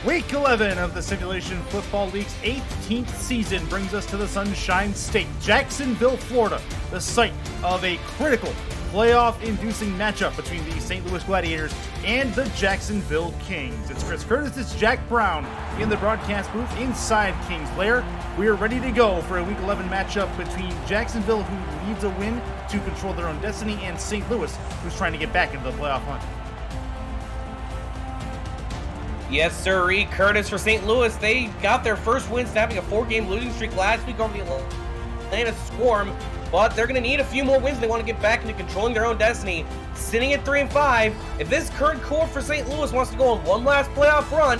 Week 11 of the Simulation Football League's 18th season brings us to the Sunshine State, Jacksonville, Florida, the site of a critical playoff-inducing matchup between the St. Louis Gladiators and the Jacksonville Kings. It's Chris Curtis, it's Jack Brown in the broadcast booth inside Kings Lair. We are ready to go for a Week 11 matchup between Jacksonville, who needs a win to control their own destiny, and St. Louis, who's trying to get back into the playoff hunt. Yes, sirree. Curtis for St. Louis. They got their first win, snapping a 4-game losing streak last week over the Atlanta Swarm, but they're going to need a few more wins if they want to get back into controlling their own destiny. Sitting at 3-5, if this current core for St. Louis wants to go on one last playoff run,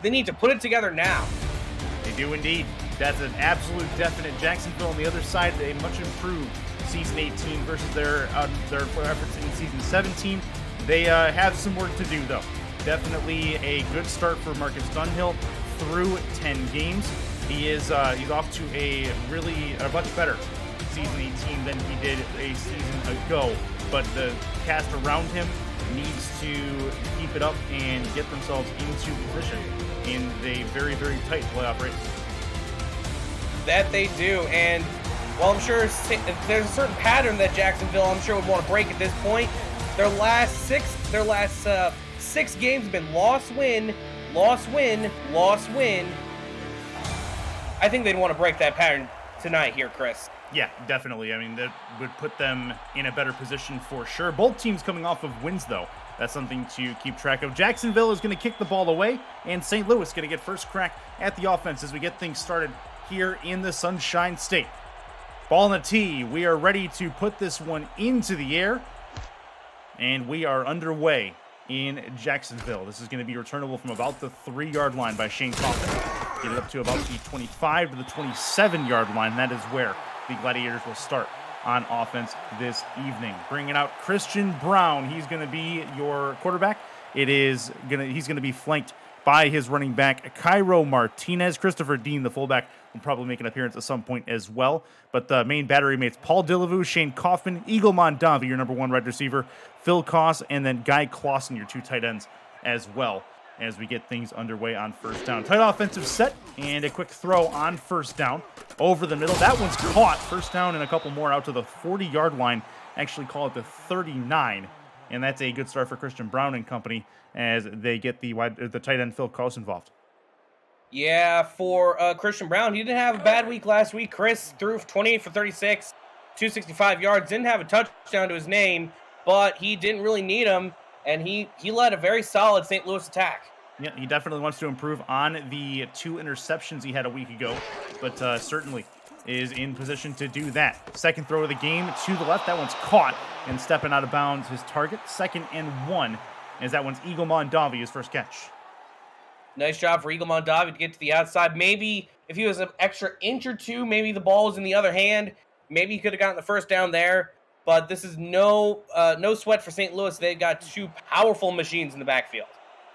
they need to put it together now. They do indeed. That's an absolute definite. Jacksonville on the other side, a much improved season 18 versus their efforts in season 17. They have some work to do, though. Definitely a good start for Marcus Dunhill through 10 games. He's off to a much better season 18 than he did a season ago. But the cast around him needs to keep it up and get themselves into position in a very, very tight playoff race. That they do, and while I'm sure there's a certain pattern that Jacksonville, I'm sure, would want to break at this point. Their last six games have been loss, win, loss, win, loss, win. I think they'd want to break that pattern tonight here, Chris. Yeah, definitely. I mean, that would put them in a better position for sure. Both teams coming off of wins, though. That's something to keep track of. Jacksonville is going to kick the ball away, and St. Louis going to get first crack at the offense as we get things started here in the Sunshine State. Ball in the tee. We are ready to put this one into the air, and we are underway in Jacksonville. This is going to be returnable from about the 3-yard line by Shane Kaufman. Get it up to about the 25 to the 27-yard line. That is where the Gladiators will start on offense this evening. Bringing out Christian Brown. He's going to be your quarterback. He's going to be flanked by his running back, Cairo Martinez. Christopher Dean, the fullback, will probably make an appearance at some point as well. But the main battery mates, Paul Dillevue, Shane Kaufman, Eagle Mondavi, your number 1 wide receiver, Phil Koss, and then Guy Clausen, your 2 tight ends as well, as we get things underway on first down. Tight offensive set and a quick throw on first down over the middle. That one's caught. First down and a couple more out to the 40-yard line. Actually call it the 39. And that's a good start for Christian Brown and company as they get the tight end Phil Koss involved. Yeah, for Christian Brown, he didn't have a bad week last week. Chris threw 28 for 36, 265 yards. Didn't have a touchdown to his name, but he didn't really need him, and he led a very solid St. Louis attack. Yeah, he definitely wants to improve on the 2 interceptions he had a week ago, but certainly is in position to do that. Second throw of the game to the left. That one's caught and stepping out of bounds. His target, 2nd and 1, as that one's Eagle Mondavi, his first catch. Nice job for Eagle Mondavi to get to the outside. Maybe if he was an extra inch or two, maybe the ball was in the other hand. Maybe he could have gotten the first down there. But this is no sweat for St. Louis. They've got 2 powerful machines in the backfield.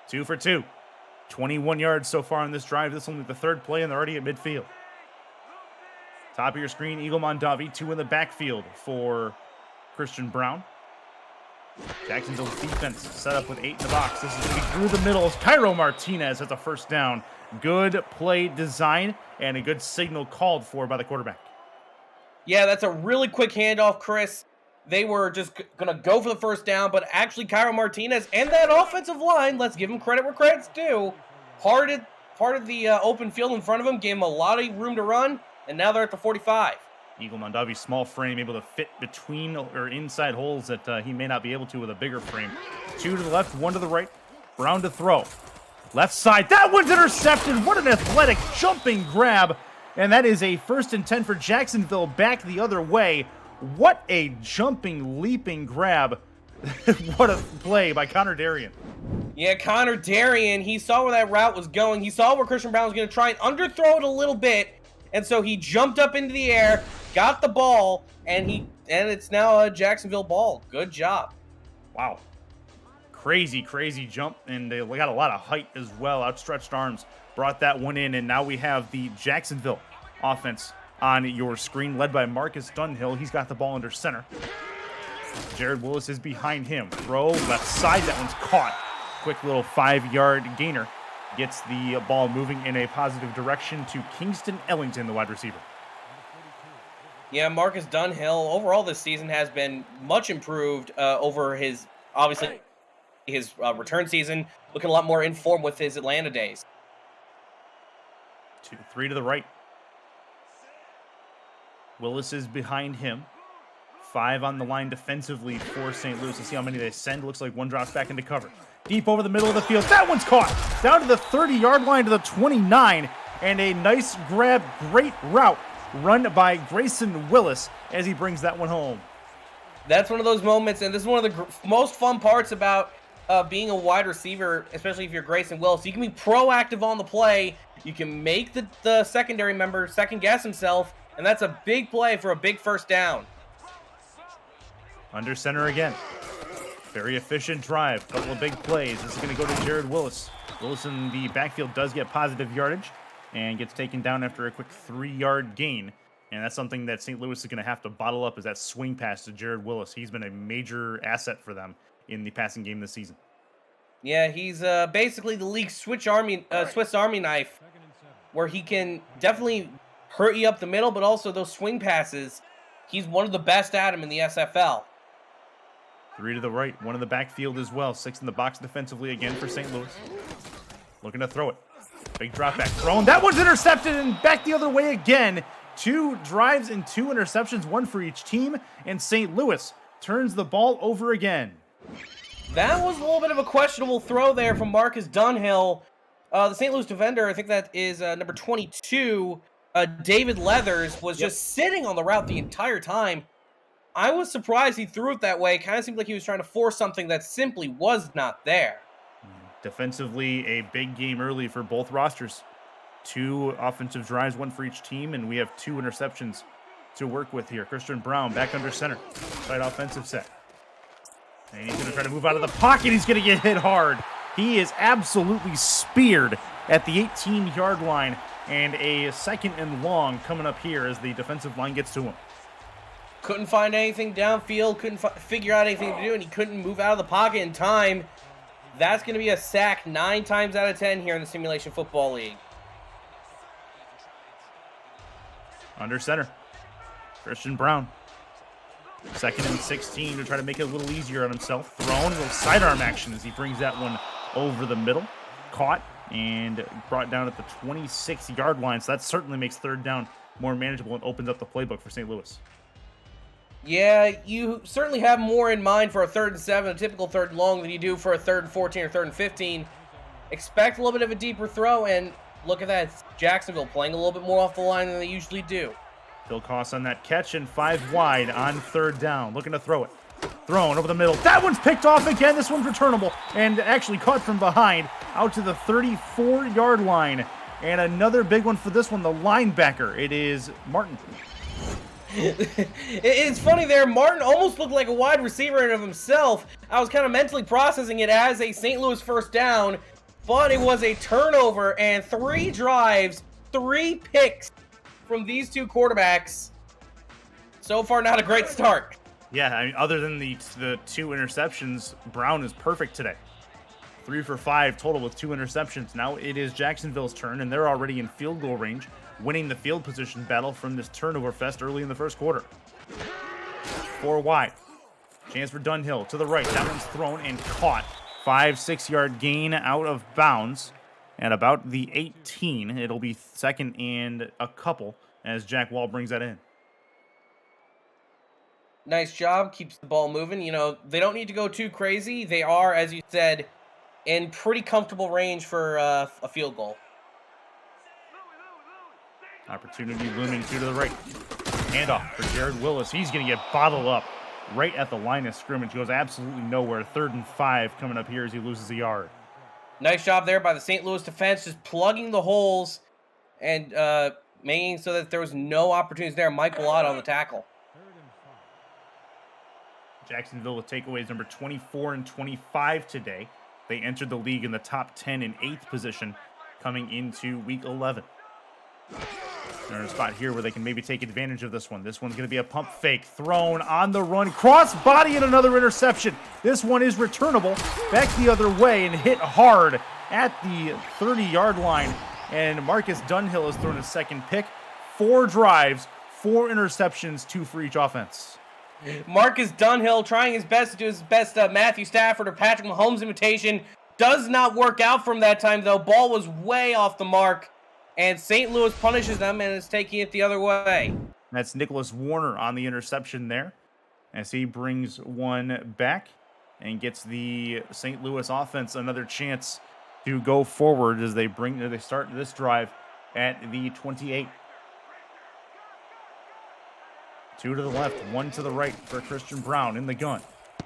2 for 2. 21 yards so far on this drive. This is only the 3rd play, and they're already at midfield. Top of your screen, Eagle Mondavi, 2 in the backfield for Christian Brown. Jacksonville's defense set up with 8 in the box. This is going to be through the middle. Cairo Martinez has a first down. Good play design and a good signal called for by the quarterback. Yeah, that's a really quick handoff, Chris. They were just going to go for the first down, but actually Cairo Martinez and that offensive line, let's give him credit where credit's due, parted the open field in front of him, gave him a lot of room to run, and now they're at the 45. Eagle Mondavi's small frame able to fit between or inside holes that he may not be able to with a bigger frame. 2 to the left, 1 to the right. Brown to throw. Left side. That one's intercepted. What an athletic jumping grab. And that is a 1st and 10 for Jacksonville back the other way. What a jumping, leaping grab. What a play by Connor Darien. Yeah, Connor Darien, he saw where that route was going. He saw where Christian Brown was going to try and underthrow it a little bit. And so he jumped up into the air, got the ball, and it's now a Jacksonville ball. Good job. Wow. Crazy, crazy jump, and they got a lot of height as well. Outstretched arms brought that one in, and now we have the Jacksonville offense on your screen, led by Marcus Dunhill. He's got the ball under center. Jared Willis is behind him. Throw left side. That one's caught. Quick little 5-yard gainer gets the ball moving in a positive direction to Kingston Ellington, the wide receiver. Yeah, Marcus Dunhill overall this season has been much improved over his, obviously, his return season, looking a lot more in form with his Atlanta days. 3 to the right. Willis is behind him. 5 on the line defensively for St. Louis. Let's see how many they send. Looks like one drops back into cover. Deep over the middle of the field. That one's caught. Down to the 30-yard line to the 29. And a nice grab, great route run by Grayson Willis as he brings that one home. That's one of those moments, and this is one of the most fun parts about being a wide receiver, especially if you're Grayson Willis. You can be proactive on the play. You can make the secondary member second guess himself, and that's a big play for a big first down. Under center again. Very efficient drive. Couple of big plays. This is going to go to Jared Willis. Willis in the backfield does get positive yardage and gets taken down after a quick 3-yard gain. And that's something that St. Louis is going to have to bottle up, is that swing pass to Jared Willis. He's been a major asset for them in the passing game this season. Yeah, he's basically the league's Swiss Army knife, where he can definitely hurt you up the middle, but also those swing passes, he's one of the best at them in the SFL. 3 to the right, 1 in the backfield as well. 6 in the box defensively again for St. Louis. Looking to throw it. Big drop back thrown. That one's intercepted and back the other way again. 2 drives and 2 interceptions, 1 for each team. And St. Louis turns the ball over again. That was a little bit of a questionable throw there from Marcus Dunhill. The St. Louis defender, I think that is number 22, David Leathers, was just sitting on the route the entire time. I was surprised he threw it that way. Kind of seemed like he was trying to force something that simply was not there. Defensively, a big game early for both rosters. 2 offensive drives, 1 for each team, and we have 2 interceptions to work with here. Christian Brown back under center. Right offensive set. And he's going to try to move out of the pocket. He's going to get hit hard. He is absolutely speared at the 18-yard line. And a 2nd and long coming up here as the defensive line gets to him. Couldn't find anything downfield, couldn't figure out anything to do, and he couldn't move out of the pocket in time. That's going to be a sack 9 times out of 10 here in the Simulation Football League. Under center, Christian Brown. 2nd and 16 to try to make it a little easier on himself. Thrown, a little sidearm action as he brings that one over the middle. Caught and brought down at the 26-yard line. So that certainly makes 3rd down more manageable and opens up the playbook for St. Louis. Yeah, you certainly have more in mind for a 3rd and 7, a typical 3rd and long, than you do for a 3rd and 14 or 3rd and 15. Expect a little bit of a deeper throw, and look at that. It's Jacksonville playing a little bit more off the line than they usually do. Phil Koss on that catch, and 5 wide on 3rd down. Looking to throw it. Thrown over the middle. That one's picked off again. This one's returnable and actually caught from behind out to the 34-yard line. And another big one for this one, the linebacker. It is Martin. It's funny there. Martin almost looked like a wide receiver in and of himself. I was kind of mentally processing it as a St. Louis first down, but it was a turnover and 3 drives, 3 picks from these 2 quarterbacks. So far, not a great start. Yeah, I mean, other than the 2 interceptions, Brown is perfect today. 3 for 5 total with 2 interceptions. Now it is Jacksonville's turn, and they're already in field goal range, winning the field position battle from this turnover fest early in the first quarter. 4 wide. Chance for Dunhill to the right. That one's thrown and caught. 5-6-yard gain out of bounds at about the 18. It'll be 2nd and a couple as Jack Wall brings that in. Nice job. Keeps the ball moving. You know, they don't need to go too crazy. They are, as you said, in pretty comfortable range for a field goal. Opportunity looming 2 to the right. Handoff for Jared Willis. He's going to get bottled up right at the line of scrimmage. Goes absolutely nowhere. 3rd and 5 coming up here as he loses a yard. Nice job there by the St. Louis defense, just plugging the holes and making so that there was no opportunities there. Mike Bellot on the tackle. Jacksonville with takeaways number 24 and 25 today. They entered the league in the top 10 and 8th position coming into week 11. They're in a spot here where they can maybe take advantage of this one. This one's going to be a pump fake. Thrown on the run. Cross body and another interception. This one is returnable. Back the other way and hit hard at the 30-yard line. And Marcus Dunhill has thrown his second pick. 4 drives, 4 interceptions, 2 for each offense. Marcus Dunhill trying his best to do his best Matthew Stafford or Patrick Mahomes imitation. Does not work out from that time, though. Ball was way off the mark. And St. Louis punishes them and is taking it the other way. That's Nicholas Warner on the interception there, as he brings one back and gets the St. Louis offense another chance to go forward as they start this drive at the 28. 2 to the left, 1 to the right for Christian Brown in the gun.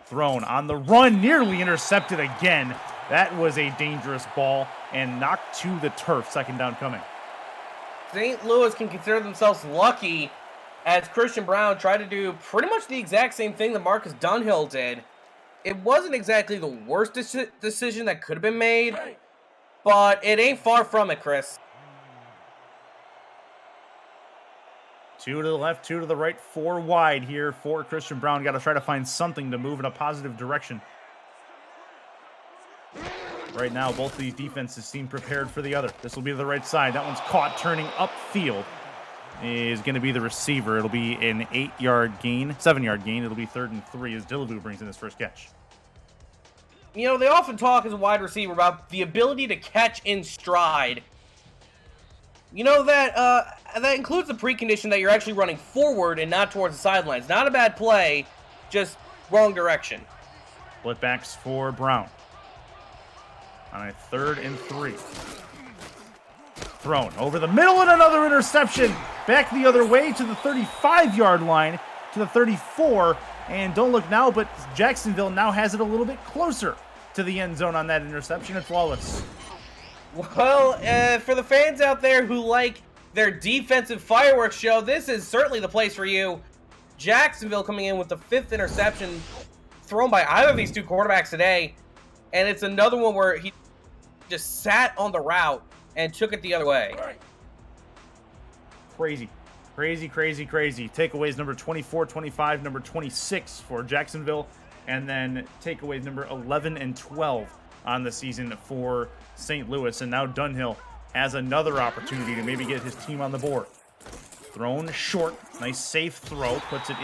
Thrown on the run, nearly intercepted again. That was a dangerous ball and knocked to the turf. Second down coming. St. Louis can consider themselves lucky as Christian Brown tried to do pretty much the exact same thing that Marcus Dunhill did. It wasn't exactly the worst decision that could have been made, but it ain't far from it, Chris. 2 to the left, 2 to the right, 4 wide here for Christian Brown. Got to try to find something to move in a positive direction. Right now, both of these defenses seem prepared for the other. This will be the right side. That one's caught, turning upfield. Is going to be the receiver. It'll be an 8-yard gain, 7-yard gain. It'll be 3rd and 3 as Dillaboo brings in his first catch. You know, they often talk as a wide receiver about the ability to catch in stride. You know, that includes the precondition that you're actually running forward and not towards the sidelines. Not a bad play, just wrong direction. Split backs for Brown. On a 3rd and 3. Thrown over the middle and another interception. Back the other way to the 35-yard line, to the 34. And don't look now, but Jacksonville now has it a little bit closer to the end zone on that interception. It's flawless. Well, for the fans out there who like their defensive fireworks show, this is certainly the place for you. Jacksonville coming in with the 5th interception thrown by either of these two quarterbacks today. And it's another one where he just sat on the route and took it the other way. Crazy. Crazy, crazy, crazy. Takeaways number 24, 25, number 26 for Jacksonville. And then takeaways number 11 and 12 on the season for St. Louis. And now Dunhill has another opportunity to maybe get his team on the board. Thrown short. Nice safe throw. Puts his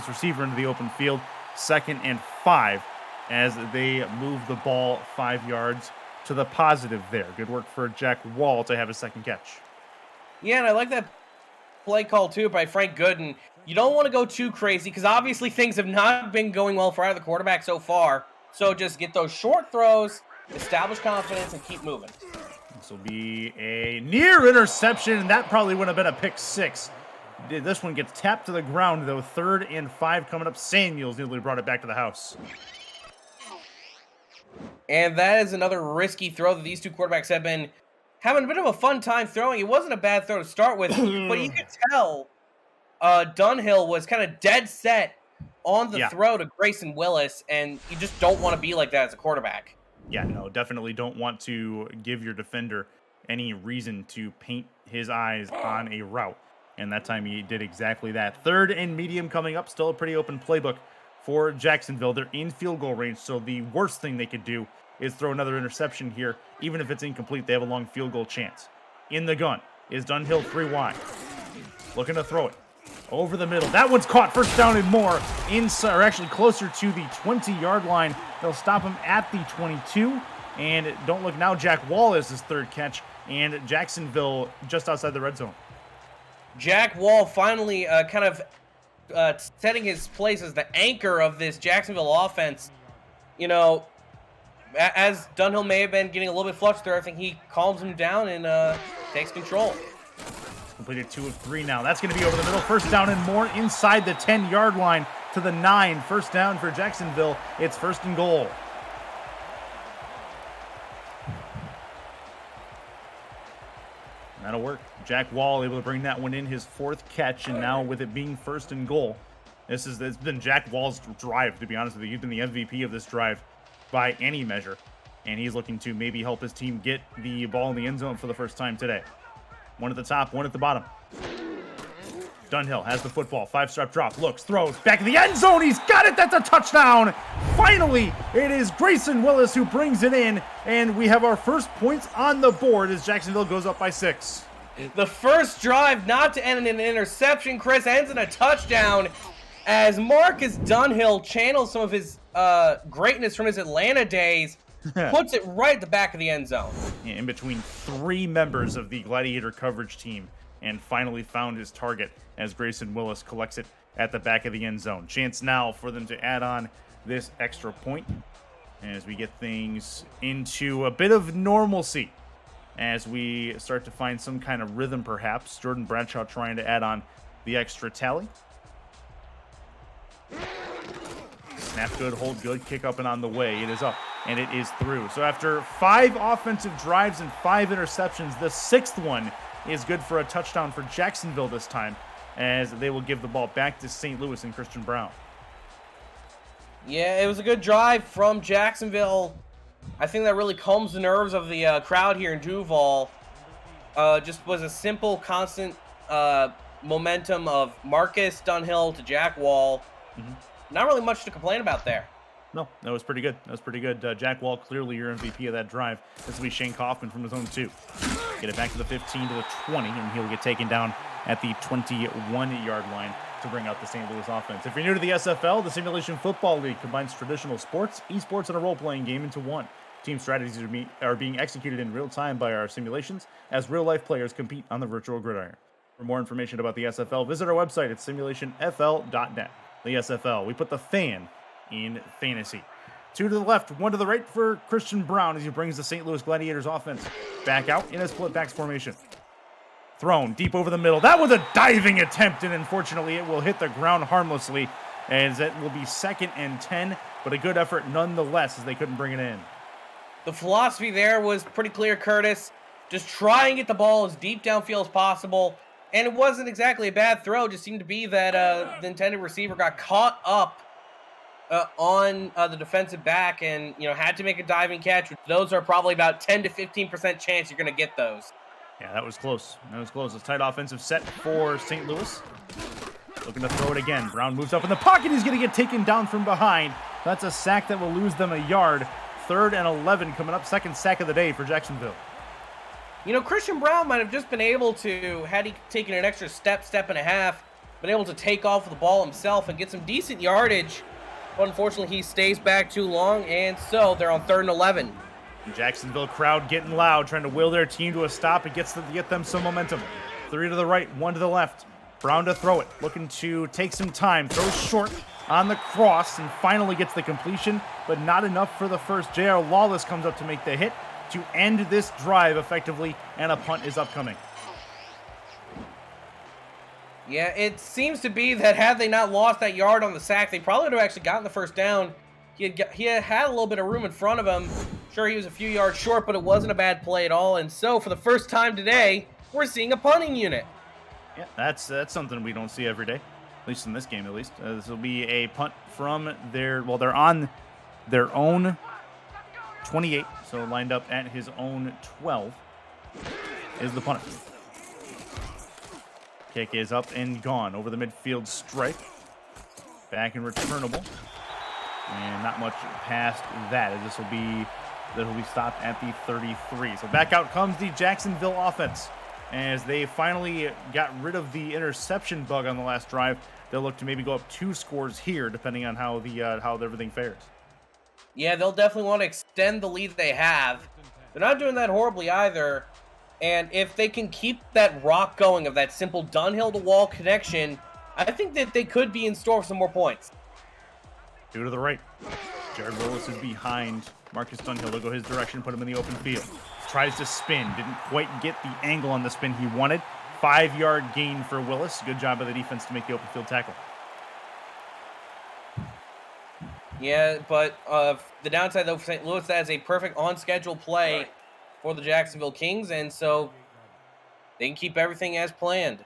receiver into the open field. 2nd and 5 as they move the ball 5 yards to the positive there. Good work for Jack Wall to have his second catch. Yeah, and I like that play call too by Frank Gooden. You don't want to go too crazy because obviously things have not been going well for either the quarterback so far. So just get those short throws, establish confidence, and keep moving. This will be a near interception, and that probably would have been a pick 6. This one gets tapped to the ground, though. 3rd and 5 coming up. Samuels nearly brought it back to the house. And that is another risky throw that these two quarterbacks have been having a bit of a fun time throwing. It wasn't a bad throw to start with, but you could tell Dunhill was kind of dead set on the throw to Grayson Willis, and you just don't want to be like that as a quarterback. Yeah, no, definitely don't want to give your defender any reason to paint his eyes on a route. And that time he did exactly that. 3rd and medium coming up. Still a pretty open playbook for Jacksonville. They're in field goal range, so the worst thing they could do is throw another interception here. Even if it's incomplete, they have a long field goal chance. In the gun is Dunhill 3 wide. Looking to throw it over the middle. That one's caught. First down and more. Inside, or actually closer to the 20-yard line. They'll stop him at the 22. And don't look now, Jack Wall is his 3rd catch. And Jacksonville just outside the red zone. Jack Wall finally kind of setting his place as the anchor of this Jacksonville offense. You know, as Dunhill may have been getting a little bit flustered, I think he calms him down and takes control. Completed 2 of 3 now. That's going to be over the middle. First down and more inside the 10-yard line to the 9. First down for Jacksonville. It's 1st and goal. That'll work. Jack Wall able to bring that one in, his 4th catch, and now with it being 1st and goal, it's been Jack Wall's drive, to be honest with you. He's been the MVP of this drive by any measure, and he's looking to maybe help his team get the ball in the end zone for the first time today. 1 at the top, 1 at the bottom. Dunhill has the football, 5-step drop, looks, throws, back in the end zone, he's got it, that's a touchdown finally, it is Grayson Willis who brings it in, and we have our first points on the board as Jacksonville goes up by 6. The first drive not to end in an interception, Chris, ends in a touchdown as Marcus Dunhill channels some of his greatness from his Atlanta days, puts it right at the back of the end zone. Yeah, in between 3 members of the Gladiator coverage team, and finally found his target as Grayson Willis collects it at the back of the end zone. Chance now for them to add on this extra point as we get things into a bit of normalcy, as we start to find some kind of rhythm perhaps. Jordan Bradshaw trying to add on the extra tally. Snap good, hold good, kick up and on the way. It is up, and it is through. So after 5 offensive drives and 5 interceptions, the 6th one is good for a touchdown for Jacksonville this time, as they will give the ball back to St. Louis and Christian Brown. Yeah, it was a good drive from Jacksonville. I think that really calms the nerves of the crowd here in Duval. Just was a simple, constant momentum of Marcus Dunhill to Jack Wall. Not really much to complain about there. No, that was pretty good. That was pretty good. Jack Wall, clearly your MVP of that drive. This will be Shane Kaufman from his own 2. Get it back to the 15 to the 20, and he'll get taken down at the 21-yard line to bring out the St. Louis offense. If you're new to the SFL, the Simulation Football League combines traditional sports, esports, and a role-playing game into one. Team strategies are being executed in real time by our simulations as real-life players compete on the virtual gridiron. For more information about the SFL, visit our website at simulationfl.net. The SFL, we put the fan in fantasy. 2 to the left, 1 to the right for Christian Brown as he brings the St. Louis Gladiators offense back out in a split backs formation. Thrown deep over the middle. That was a diving attempt, and unfortunately it will hit the ground harmlessly, as it will be 2nd and 10, but a good effort nonetheless as they couldn't bring it in. The philosophy there was pretty clear, Curtis. Just try and get the ball as deep downfield as possible. And it wasn't exactly a bad throw. It just seemed to be that the intended receiver got caught up on the defensive back and, had to make a diving catch. Those are probably about 10 to 15% chance you're going to get those. Yeah, that was close. That was close. It's tight offensive set for St. Louis. Looking to throw it again. Brown moves up in the pocket. He's going to get taken down from behind. That's a sack that will lose them a yard. 3rd and 11 coming up. 2nd sack of the day for Jacksonville. Christian Brown might have just been able to, had he taken an extra step and a half, been able to take off with the ball himself and get some decent yardage. But unfortunately, he stays back too long, and so they're on 3rd and 11. Jacksonville crowd getting loud, trying to will their team to a stop. It gets to get them some momentum. 3 to the right, 1 to the left. Brown to throw it, looking to take some time. Throws short on the cross and finally gets the completion, but not enough for the first. J.R. Lawless comes up to make the hit to end this drive effectively, and a punt is upcoming. Yeah, it seems to be that had they not lost that yard on the sack, they probably would have actually gotten the first down. He had a little bit of room in front of him. Sure, he was a few yards short, but it wasn't a bad play at all. And so, for the first time today, we're seeing a punting unit. Yeah, that's something we don't see every day, at least in this game, at least. This will be a punt from they're on their own 28, so lined up at his own 12 is the punter. Kick is up and gone over the midfield stripe. Back and returnable. And not much past that, as this will be stopped at the 33. So back out comes the Jacksonville offense. As they finally got rid of the interception bug on the last drive, they'll look to maybe go up 2 scores here, depending on how everything fares. Yeah, they'll definitely want to extend the lead they have. They're not doing that horribly either. And if they can keep that rock going of that simple Dunhill to wall connection, I think that they could be in store for some more points. 2 to the right. Jared Willis is behind Marcus Dunhill. They'll go his direction, put him in the open field. Tries to spin. Didn't quite get the angle on the spin he wanted. 5-yard gain for Willis. Good job by the defense to make the open field tackle. Yeah, but the downside, though, for St. Louis, that is a perfect on-schedule play for the Jacksonville Kings, and so they can keep everything as planned.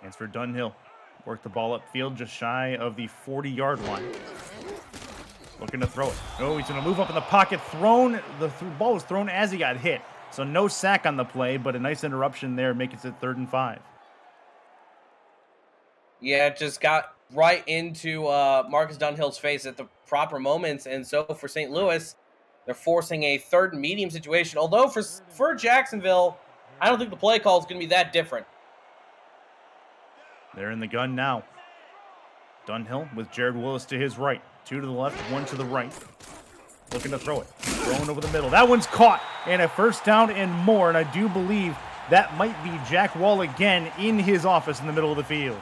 As for Dunhill, work the ball upfield just shy of the 40-yard line. Looking to throw it. Oh, he's going to move up in the pocket. The ball was thrown as he got hit. So no sack on the play, but a nice interruption there, making it 3rd and 5. Yeah, it just got right into Marcus Dunhill's face at the proper moments. And so for St. Louis, they're forcing a third and medium situation. Although for Jacksonville, I don't think the play call is going to be that different. They're in the gun now. Dunhill with Jared Willis to his right. 2 to the left, 1 to the right. Looking to throw it. Throwing over the middle. That one's caught. And a first down and more. And I do believe that might be Jack Wall again in his office in the middle of the field.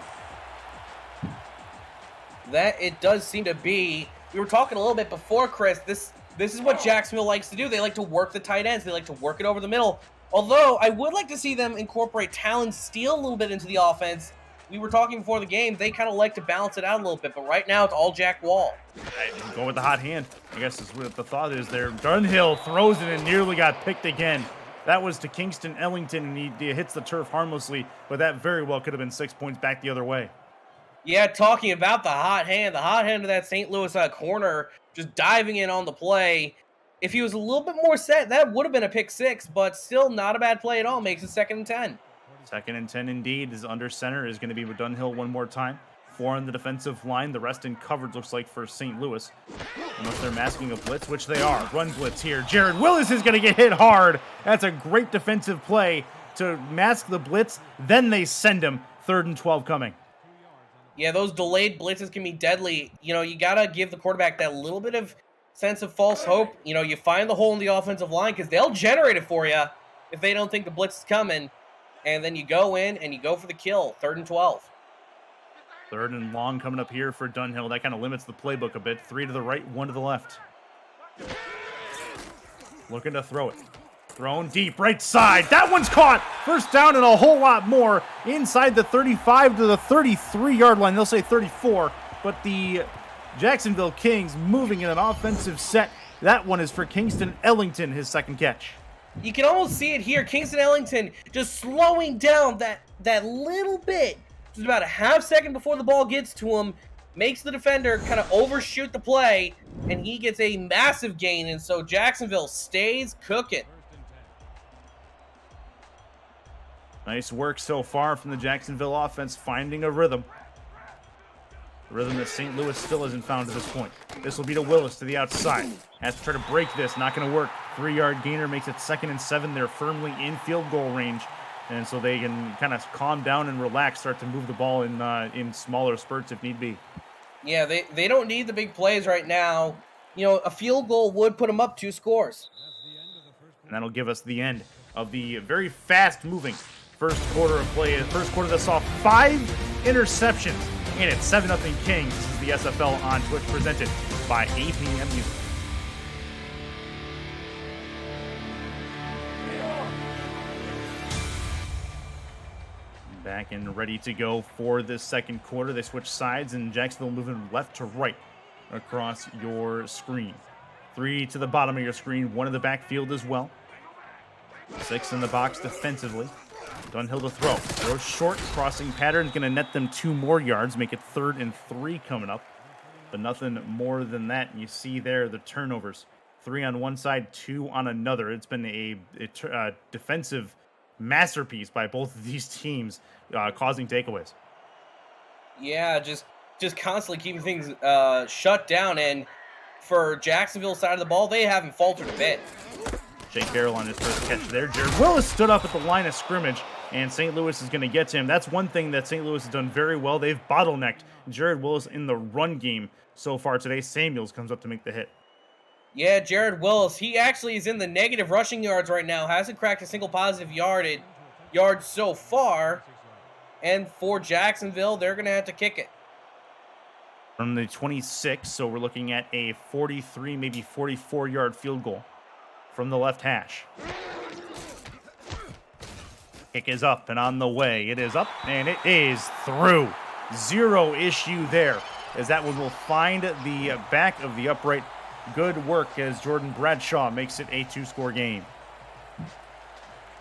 That it does seem to be. We were talking a little bit before, Chris. This is what Jacksonville likes to do. They like to work the tight ends. They like to work it over the middle. Although I would like to see them incorporate Talon Steele a little bit into the offense. We were talking before the game. They kind of like to balance it out a little bit. But right now, it's all Jack Wall. Go with the hot hand. I guess is what the thought is there. Dunhill throws it and nearly got picked again. That was to Kingston Ellington, and he hits the turf harmlessly. But that very well could have been 6 points back the other way. Yeah, talking about the hot hand of that St. Louis corner, just diving in on the play. If he was a little bit more set, that would have been a pick 6, but still not a bad play at all. Makes it 2nd and 10. 2nd and 10 indeed. Is under center is going to be with Dunhill one more time. 4 on the defensive line. The rest in coverage looks like for St. Louis. Unless they're masking a blitz, which they are. Run blitz here. Jared Willis is going to get hit hard. That's a great defensive play to mask the blitz. Then they send him. 3rd and 12 coming. Yeah, those delayed blitzes can be deadly. You know, you got to give the quarterback that little bit of sense of false hope. You know, you find the hole in the offensive line because they'll generate it for you if they don't think the blitz is coming. And then you go in and you go for the kill. 3rd and 12. 3rd and long coming up here for Dunhill. That kind of limits the playbook a bit. 3 to the right, 1 to the left. Looking to throw it. Thrown deep, right side. That one's caught. First down and a whole lot more inside the 35 to the 33-yard line. They'll say 34, but the Jacksonville Kings moving in an offensive set. That one is for Kingston Ellington, his 2nd catch. You can almost see it here. Kingston Ellington just slowing down that little bit. Just about a half second before the ball gets to him. Makes the defender kind of overshoot the play, and he gets a massive gain. And so Jacksonville stays cooking. Nice work so far from the Jacksonville offense, finding a rhythm. A rhythm that St. Louis still hasn't found to this point. This will be to Willis to the outside. Has to try to break this, not going to work. 3-yard gainer makes it 2nd and 7. They're firmly in field goal range. And so they can kind of calm down and relax, start to move the ball in smaller spurts if need be. Yeah, they don't need the big plays right now. You know, a field goal would put them up 2 scores. And that'll give us the end of the very fast-moving first quarter of play. First quarter that saw 5 interceptions. And it's 7-0 Kings. This is the SFL on Twitch presented by APM Music. Back and ready to go for this second quarter. They switch sides, and Jacksonville moving left to right across your screen. 3 to the bottom of your screen, 1 in the backfield as well. 6 in the box defensively. Dunhill to throw. Throw short, crossing pattern is going to net them 2 more yards, make it 3rd and 3 coming up. But nothing more than that. And you see there the turnovers. 3 on one side, 2 on another. It's been a defensive masterpiece by both of these teams, causing takeaways. Yeah, just constantly keeping things shut down. And for Jacksonville's side of the ball, they haven't faltered a bit. Shake Carroll on his first catch there. Jared Willis stood up at the line of scrimmage, and St. Louis is going to get to him. That's one thing that St. Louis has done very well. They've bottlenecked Jared Willis in the run game so far today. Samuels comes up to make the hit. Yeah, Jared Willis, he actually is in the negative rushing yards right now. Hasn't cracked a single positive yard so far. And for Jacksonville, they're going to have to kick it. From the 26, so we're looking at a 43, maybe 44-yard field goal from the left hash. Kick is up and on the way. It is up, and it is through. 0 issue there, as that one will find the back of the upright. Good work as Jordan Bradshaw makes it a 2-score game.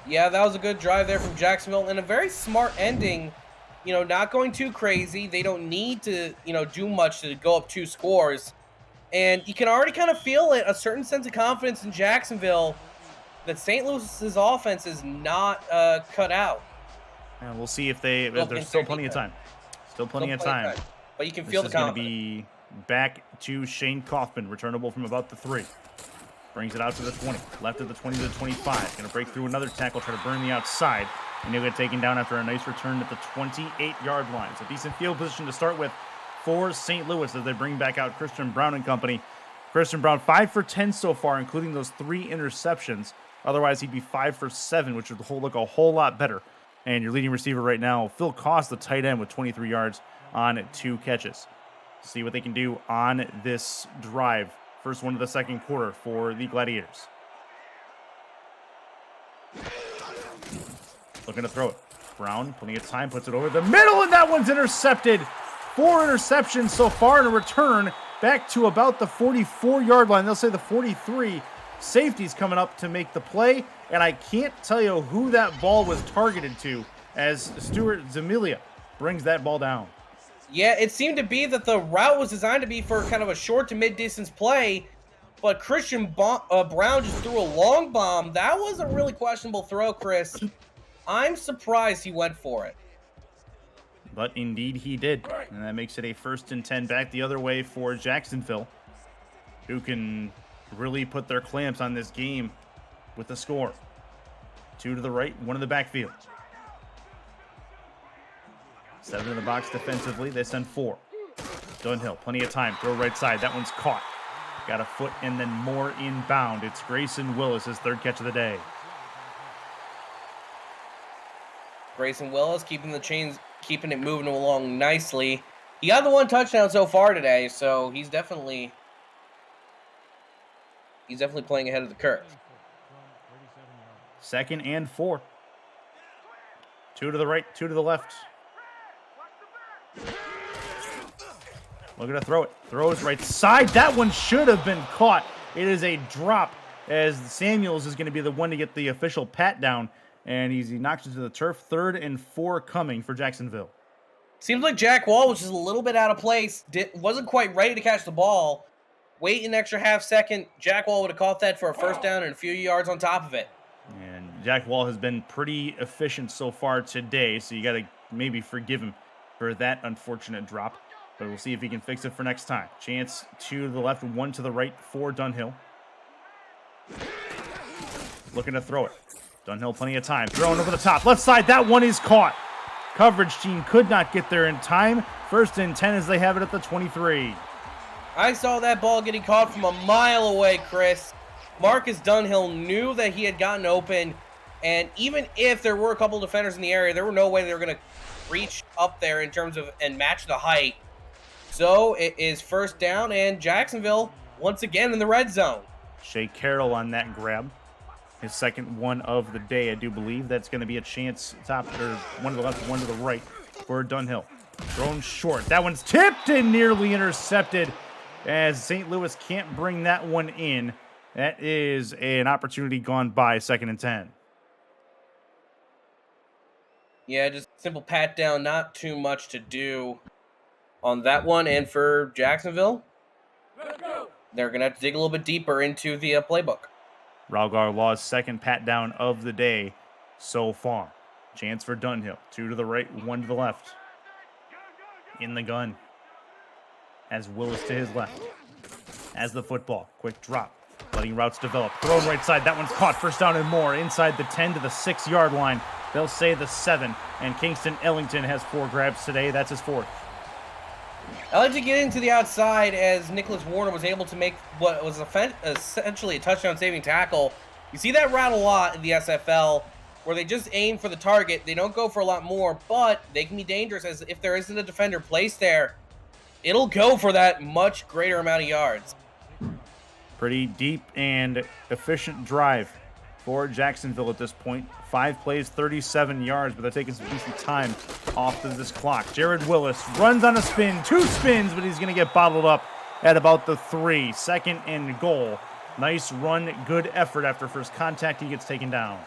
Yeah, that was a good drive there from Jacksonville, and a very smart ending. You know, not going too crazy. They don't need to, do much to go up 2 scores. And you can already kind of feel it, a certain sense of confidence in Jacksonville that St. Louis's offense is not cut out. And we'll see if there's still plenty of time. Still plenty of time. but you can feel the confidence. This is going to be back to Shane Kaufman, returnable from about the 3. Brings it out to the 20, left of the 20 to the 25. Going to break through another tackle, try to burn the outside, and he'll get taken down after a nice return at the 28-yard line. So decent field position to start with for St. Louis as they bring back out Christian Brown and company. Christian Brown 5 for 10 so far, including those 3 interceptions. Otherwise, he'd be 5 for 7, which would look a whole lot better. And your leading receiver right now, Phil Koss, the tight end, with 23 yards on 2 catches. See what they can do on this drive. First one of the second quarter for the Gladiators. Looking to throw it. Brown, plenty of time, puts it over the middle, and that one's intercepted. 4 interceptions so far in a return back to about the 44-yard line. They'll say the 43. Safety's coming up to make the play, and I can't tell you who that ball was targeted to as Stuart Zamilia brings that ball down. Yeah, it seemed to be that the route was designed to be for kind of a short to mid-distance play, but Christian Brown just threw a long bomb. That was a really questionable throw, Chris. I'm surprised he went for it. But indeed he did, and that makes it a 1st and 10 back the other way for Jacksonville, who can really put their clamps on this game with the score. 2 to the right, 1 in the backfield. 7 in the box defensively. They send 4. Dunhill, plenty of time. Throw right side. That one's caught. Got a foot and then more inbound. It's Grayson Willis, his 3rd catch of the day. Grayson Willis keeping it moving along nicely. He got the 1 touchdown so far today, so he's definitely playing ahead of the curve. 2nd and 4. 2 to the right, 2 to the left. Looking to throw it. Throws right side. That one should have been caught. It is a drop as Samuels is going to be the one to get the official pat down. And he knocks it to the turf. 3rd and 4 coming for Jacksonville. Seems like Jack Wall was just a little bit out of place. Wasn't quite ready to catch the ball. Wait an extra half second. Jack Wall would have caught that for a 1st down and a few yards on top of it. And Jack Wall has been pretty efficient so far today, so you got to maybe forgive him for that unfortunate drop. But we'll see if he can fix it for next time. Chance 2 to the left, 1 to the right for Dunhill. Looking to throw it. Dunhill, plenty of time. Throwing over the top. Left side, that one is caught. Coverage team could not get there in time. 1st and 10 as they have it at the 23. I saw that ball getting caught from a mile away, Chris. Marcus Dunhill knew that he had gotten open, and even if there were a couple defenders in the area, there were no way they were going to reach up there in terms of and match the height. So it is 1st down, and Jacksonville once again in the red zone. Shea Carroll on that grab. His 2nd one of the day, I do believe. That's going to be a chance top, or 1 to the left, 1 to the right for Dunhill. Thrown short. That one's tipped and nearly intercepted as St. Louis can't bring that one in. That is an opportunity gone by, 2nd and 10. Yeah, just simple pat down, not too much to do on that one. And for Jacksonville, they're going to have to dig a little bit deeper into the playbook. Ralgar Law's 2nd pat down of the day so far. Chance for Dunhill. 2 to the right, 1 to the left. In the gun. As Willis to his left. As the football. Quick drop. Letting routes develop. Thrown right side. That one's caught. 1st down and more. Inside the 10 to the 6-yard line. They'll say the 7. And Kingston Ellington has 4 grabs today. That's his 4th. I like to get into the outside as Nicholas Warner was able to make what was essentially a touchdown-saving tackle. You see that route a lot in the SFL, where they just aim for the target. They don't go for a lot more, but they can be dangerous as if there isn't a defender placed there, it'll go for that much greater amount of yards. Pretty deep and efficient drive for Jacksonville at this point. 5 plays, 37 yards, but they're taking some decent time off of this clock. Jared Willis runs on a spin, 2 spins, but he's going to get bottled up at about the 3. 2nd and goal. Nice run, good effort after first contact. He gets taken down.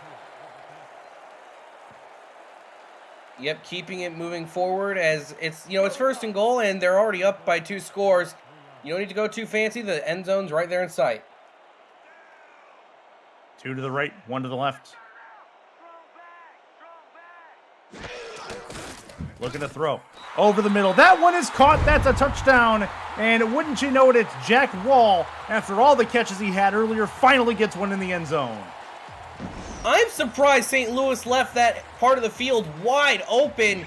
Yep, keeping it moving forward as it's 1st and goal, and they're already up by 2 scores. You don't need to go too fancy. The end zone's right there in sight. 2 to the right, 1 to the left. Looking to throw. Over the middle. That one is caught. That's a touchdown. And wouldn't you know it, it's Jack Wall, after all the catches he had earlier, finally gets one in the end zone. I'm surprised St. Louis left that part of the field wide open.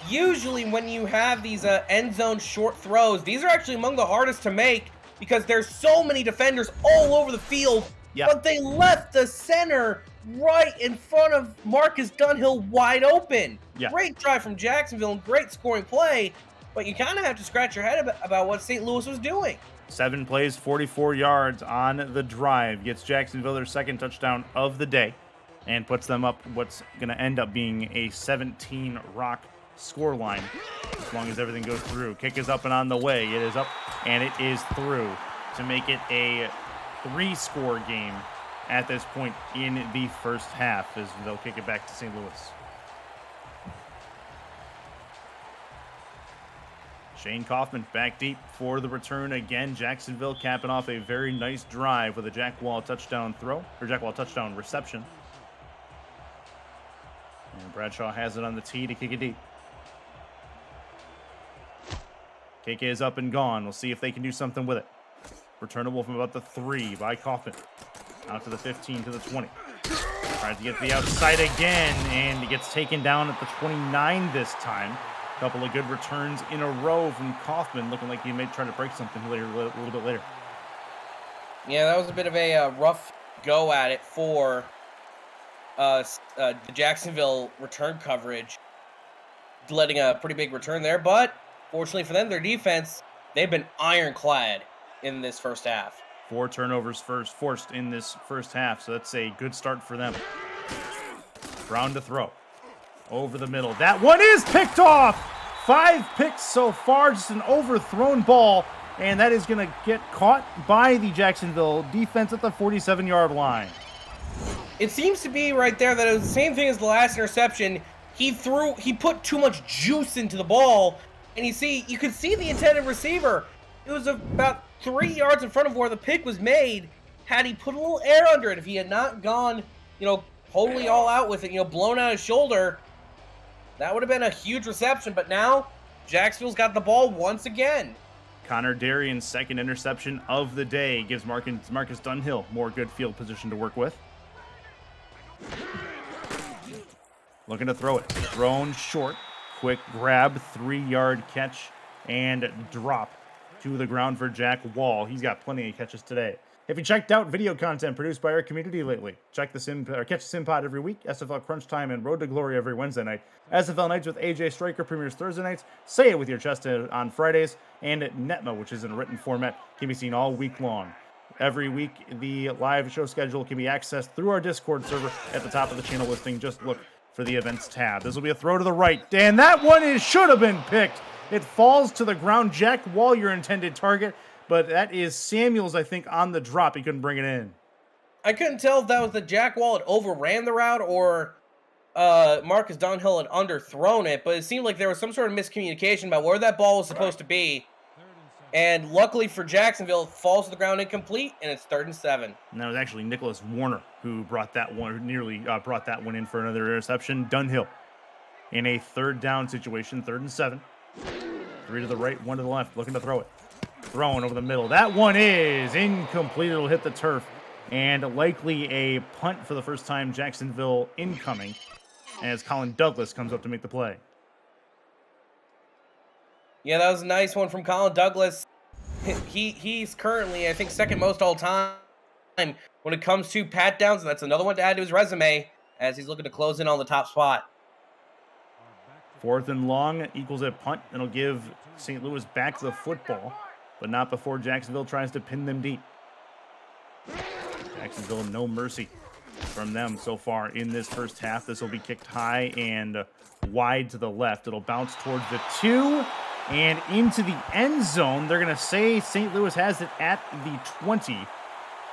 Usually when you have these end zone short throws, these are actually among the hardest to make because there's so many defenders all over the field. Yep. But they left the center right in front of Marcus Dunhill wide open. Yeah. Great try from Jacksonville and great scoring play, but you kind of have to scratch your head about what St. Louis was doing. 7 plays, 44 yards on the drive. Gets Jacksonville their second touchdown of the day and puts them up what's going to end up being a 17 rock score line as long as everything goes through. Kick is up and on the way. It is up and it is through to make it a 3-score game at this point in the first half as they'll kick it back to St. Louis. Shane Kaufman back deep for the return again. Jacksonville capping off a very nice drive with a Jack Wall touchdown throw, or Jack Wall touchdown reception. And Bradshaw has it on the tee to kick it deep. KK is up and gone. We'll see if they can do something with it. Returnable from about the 3 by Kaufman. Out to the 15, to the 20. Tries to get to the outside again, and he gets taken down at the 29 this time. A couple of good returns in a row from Kaufman, looking like he may try to break something later, a little bit later. Yeah, that was a bit of a rough go at it for the Jacksonville return coverage, letting a pretty big return there. But fortunately for them, their defense, they've been ironclad in this first half. 4 turnovers forced in this first half, so that's a good start for them. Brown to throw. Over the middle. That one is picked off! 5 picks so far, just an overthrown ball, and that is going to get caught by the Jacksonville defense at the 47-yard line. It seems to be right there that it was the same thing as the last interception. He put too much juice into the ball, and you could see the intended receiver. It was about 3 yards in front of where the pick was made. Had he put a little air under it, if he had not gone, totally all out with it, blown out his shoulder, that would have been a huge reception. But now, Jacksonville's got the ball once again. Connor Darian's second interception of the day gives Marcus Dunhill more good field position to work with. Looking to throw it. Thrown short. Quick grab, 3-yard catch, and drop to the ground for Jack Wall. He's got plenty of catches today. If you checked out video content produced by our community lately, catch the SimPod every week, SFL Crunch Time, and Road to Glory every Wednesday night. SFL Nights with AJ Stryker premieres Thursday nights. Say It With Your Chest on Fridays. And Netmo, which is in a written format, can be seen all week long. Every week, the live show schedule can be accessed through our Discord server at the top of the channel listing. Just look for the events tab. This will be a throw to the right. And that one should have been picked. It falls to the ground. Jack Wall, your intended target. But that is Samuels, I think, on the drop. He couldn't bring it in. I couldn't tell if that was the Jack Wall had overran the route or Marcus Dunhill had underthrown it, but it seemed like there was some sort of miscommunication about where that ball was supposed to be. And luckily for Jacksonville, it falls to the ground incomplete, and it's 3rd and 7. And that was actually Nicholas Warner who brought that one, nearly brought that one in for another interception. Dunhill in a 3rd down situation, 3rd and 7. 3 to the right, 1 to the left, looking to throw it. Thrown over the middle. That one is incomplete. It'll hit the turf. And likely a punt for the first time. Jacksonville incoming as Colin Douglas comes up to make the play. Yeah, that was a nice one from Colin Douglas. He's currently, I think, 2nd most all time when it comes to pat downs. That's another one to add to his resume as he's looking to close in on the top spot. 4th and long equals a punt. It'll give St. Louis back to the football, but not before Jacksonville tries to pin them deep. Jacksonville, no mercy from them so far in this first half. This will be kicked high and wide to the left. It'll bounce towards the 2 and into the end zone. They're going to say St. Louis has it at the 20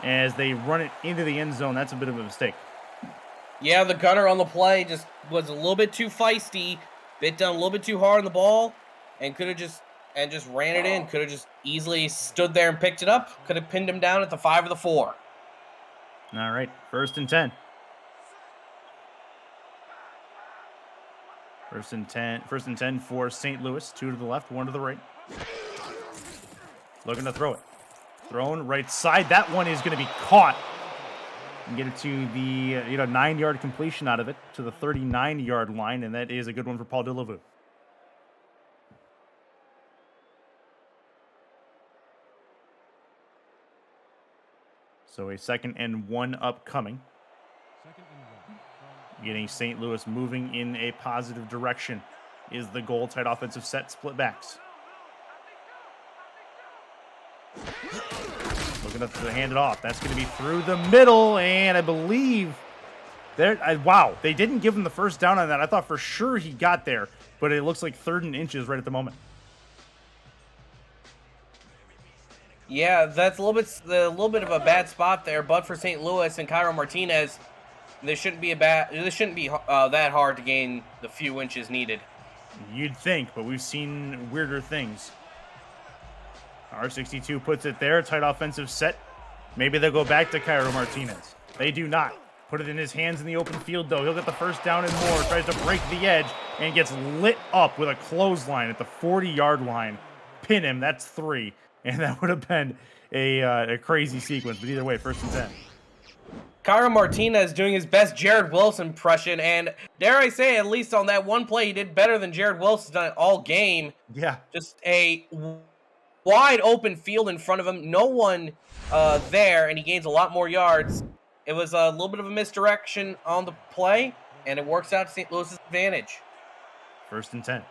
as they run it into the end zone. That's a bit of a mistake. Yeah, the gunner on the play just was a little bit too feisty, bit down a little bit too hard on the ball, and just ran it in. Could have just easily stood there and picked it up. Could have pinned him down at the 5 or the 4. All right, 1st and 10. First and 10 for St. Louis. 2 to the left, 1 to the right. Looking to throw it. Thrown right side. That one is going to be caught. And get it to the 9-yard completion out of it to the 39-yard line, and that is a good one for Paul Delavu. So a 2nd and 1 upcoming. Getting St. Louis moving in a positive direction is the goal. Tight offensive set, split backs. Looking up to hand it off. That's going to be through the middle, and I believe wow, they didn't give him the first down on that. I thought for sure he got there, but it looks like 3rd and inches right at the moment. Yeah, that's a little bit of a bad spot there, but for St. Louis and Cairo Martinez, this shouldn't be that hard to gain the few inches needed. You'd think, but we've seen weirder things. R62 puts it there. Tight offensive set. Maybe they'll go back to Cairo Martinez. They do not. Put it in his hands in the open field, though. He'll get the first down and more. Tries to break the edge and gets lit up with a clothesline at the 40-yard line. Pin him. That's 3. And that would have been a crazy sequence. But either way, 1st and 10. Cairo Martinez doing his best Jared Wilson impression, and dare I say, at least on that one play, he did better than Jared Wilson's done it all game. Yeah. Just a wide open field in front of him. No one there, and he gains a lot more yards. It was a little bit of a misdirection on the play, and it works out to St. Louis's advantage. 1st and 10.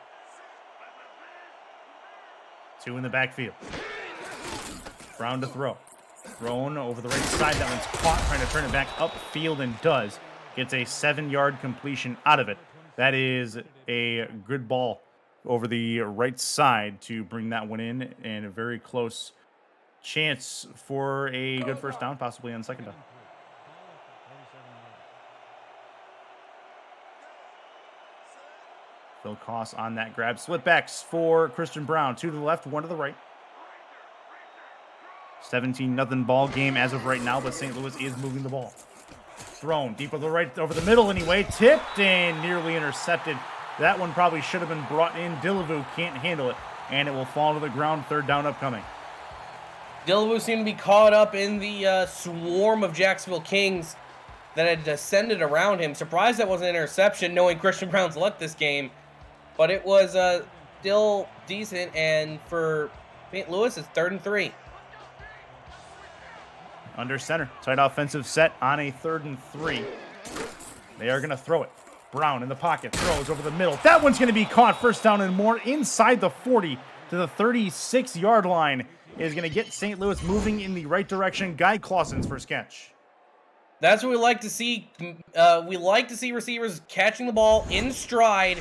2 in the backfield. Brown to throw. Thrown over the right side. That one's caught, trying to turn it back upfield, and does. Gets a 7-yard completion out of it. That is a good ball over the right side to bring that one in, and a very close chance for a good first down, possibly on 2nd down. Phil Koss on that grab. Split backs for Christian Brown. 2 to the left, 1 to the right. 17-0 ball game as of right now, but St. Louis is moving the ball. Thrown deep over the right, over the middle anyway. Tipped and nearly intercepted. That one probably should have been brought in. Delavu can't handle it, and it will fall to the ground. 3rd down upcoming. Delavu seemed to be caught up in the swarm of Jacksonville Kings that had descended around him. Surprised that wasn't an interception, knowing Christian Brown's luck this game. But it was still decent, and for St. Louis, it's 3rd and 3. Under center. Tight offensive set on a 3rd and 3. They are going to throw it. Brown in the pocket. Throws over the middle. That one's going to be caught. 1st down and more inside the 40 to the 36-yard line. Is going to get St. Louis moving in the right direction. Guy Clausen's first catch. That's what we like to see. We like to see receivers catching the ball in stride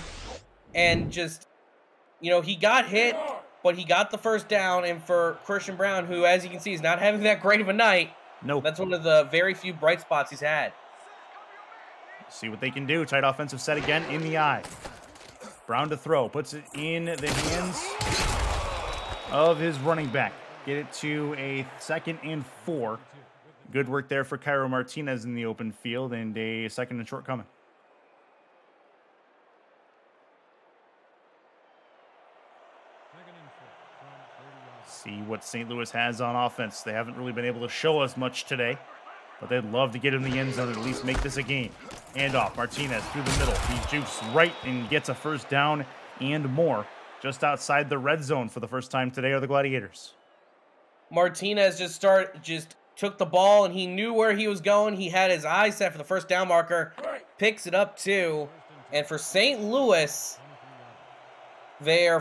and just, he got hit, but he got the first down. And for Christian Brown, who, as you can see, is not having that great of a night, that's one of the very few bright spots he's had. See what they can do. Tight offensive set again in the eye. Brown to throw. Puts it in the hands of his running back. Get it to a 2nd and 4. Good work there for Cairo Martinez in the open field, and a 2nd and short coming. See what St. Louis has on offense. They haven't really been able to show us much today, but they'd love to get in the end zone and at least make this a game. Handoff, Martinez through the middle. He jukes right and gets a first down and more. Just outside the red zone for the first time today are the Gladiators. Martinez just took the ball, and he knew where he was going. He had his eyes set for the first down marker. Picks it up too. And for St. Louis, they are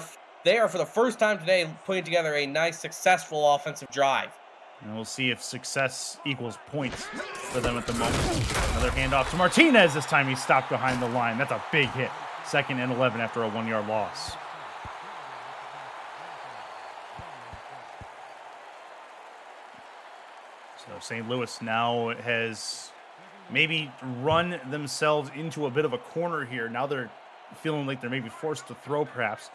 for the first time today putting together a nice, successful offensive drive. And we'll see if success equals points for them at the moment. Another handoff to Martinez. This time he stopped behind the line. That's a big hit. 2nd and 11 after a 1-yard loss. So St. Louis now has maybe run themselves into a bit of a corner here. Now they're feeling like they're maybe forced to throw, perhaps.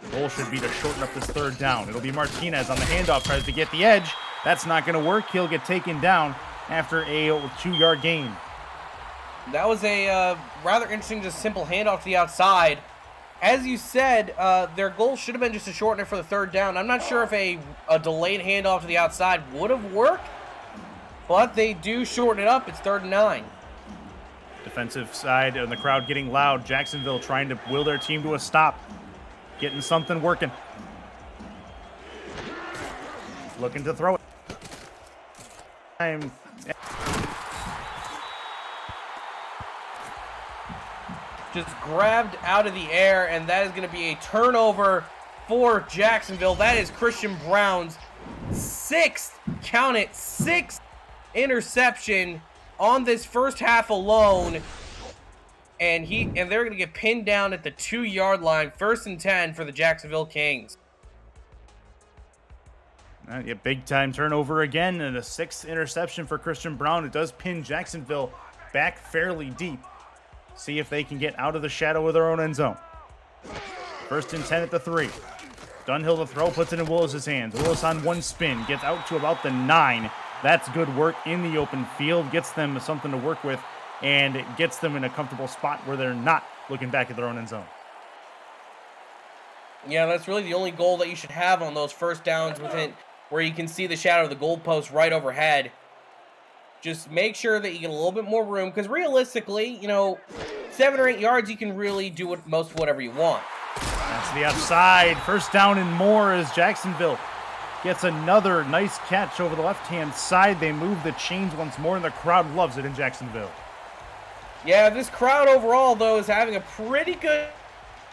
The goal should be to shorten up this 3rd down. It'll be Martinez on the handoff, tries to get the edge. That's not going to work. He'll get taken down after a 2-yard gain. That was a rather interesting, just simple handoff to the outside. As you said, their goal should have been just to shorten it for the third down. I'm not sure if a delayed handoff to the outside would have worked, but they do shorten it up. It's 3rd and 9. Defensive side and the crowd getting loud. Jacksonville trying to will their team to a stop. Getting something working. Looking to throw it. Just grabbed out of the air, and that is going to be a turnover for Jacksonville. That is Christian Brown's 6th, count it, 6th interception on this first half alone. And they're going to get pinned down at the 2-yard line. 1st and 10 for the Jacksonville Kings. Yeah, big time turnover again, and a 6th interception for Christian Brown. It does pin Jacksonville back fairly deep. See if they can get out of the shadow of their own end zone. 1st and 10 at the 3. Dunhill to throw, puts it in Willis's hands. Willis on one spin, gets out to about the 9. That's good work in the open field, gets them something to work with, and it gets them in a comfortable spot where they're not looking back at their own end zone. Yeah, that's really the only goal that you should have on those first downs where you can see the shadow of the goalpost right overhead. Just make sure that you get a little bit more room, because realistically, 7 or 8 yards, you can really do whatever you want. That's the outside. 1st down and more as Jacksonville gets another nice catch over the left-hand side. They move the chains once more, and the crowd loves it in Jacksonville. Yeah, this crowd overall, though, is having a pretty good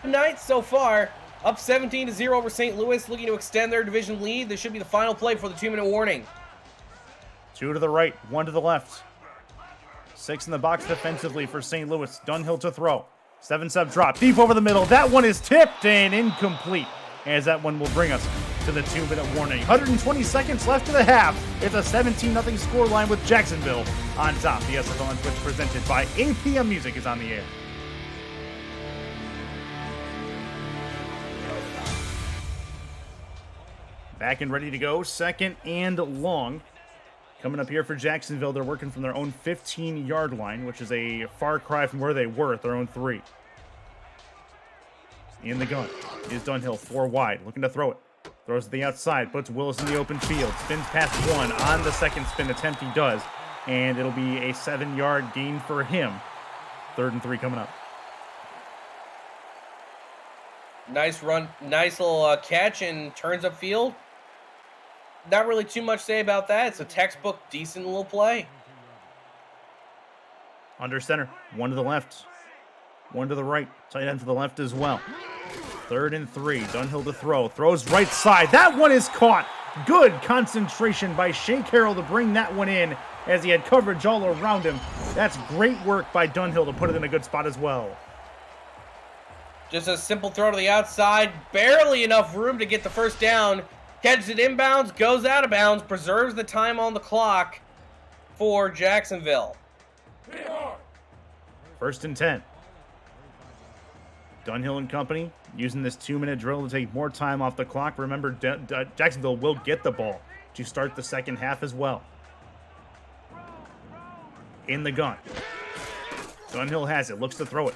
night so far. Up 17-0 over St. Louis, looking to extend their division lead. This should be the final play before the 2-minute warning. 2 to the right, 1 to the left. 6 in the box defensively for St. Louis. Dunhill to throw. 7-step drop, deep over the middle. That one is tipped and incomplete, as that one will bring us to the 2-minute warning. 120 seconds left to the half. It's a 17-0 scoreline with Jacksonville on top. The SFL on Twitch presented by APM Music is on the air. Back and ready to go. 2nd and long. Coming up here for Jacksonville, they're working from their own 15-yard line, which is a far cry from where they were at their own 3. In the gun is Dunhill, 4 wide, looking to throw it. Throws to the outside, puts Willis in the open field, spins past 1 on the 2nd spin attempt he does, and it'll be a 7-yard gain for him. 3rd and 3 coming up. Nice run, nice little catch and turns upfield. Not really too much to say about that. It's a textbook, decent little play. Under center, 1 to the left, 1 to the right, tight end to the left as well. 3rd and 3, Dunhill to throw, throws right side. That one is caught. Good concentration by Shea Carroll to bring that one in as he had coverage all around him. That's great work by Dunhill to put it in a good spot as well. Just a simple throw to the outside, barely enough room to get the 1st down. Catches it inbounds, goes out of bounds, preserves the time on the clock for Jacksonville. 1st and 10. Dunhill and company using this 2-minute drill to take more time off the clock. Remember, Jacksonville will get the ball to start the 2nd half as well. In the gun. Dunhill has it, looks to throw it.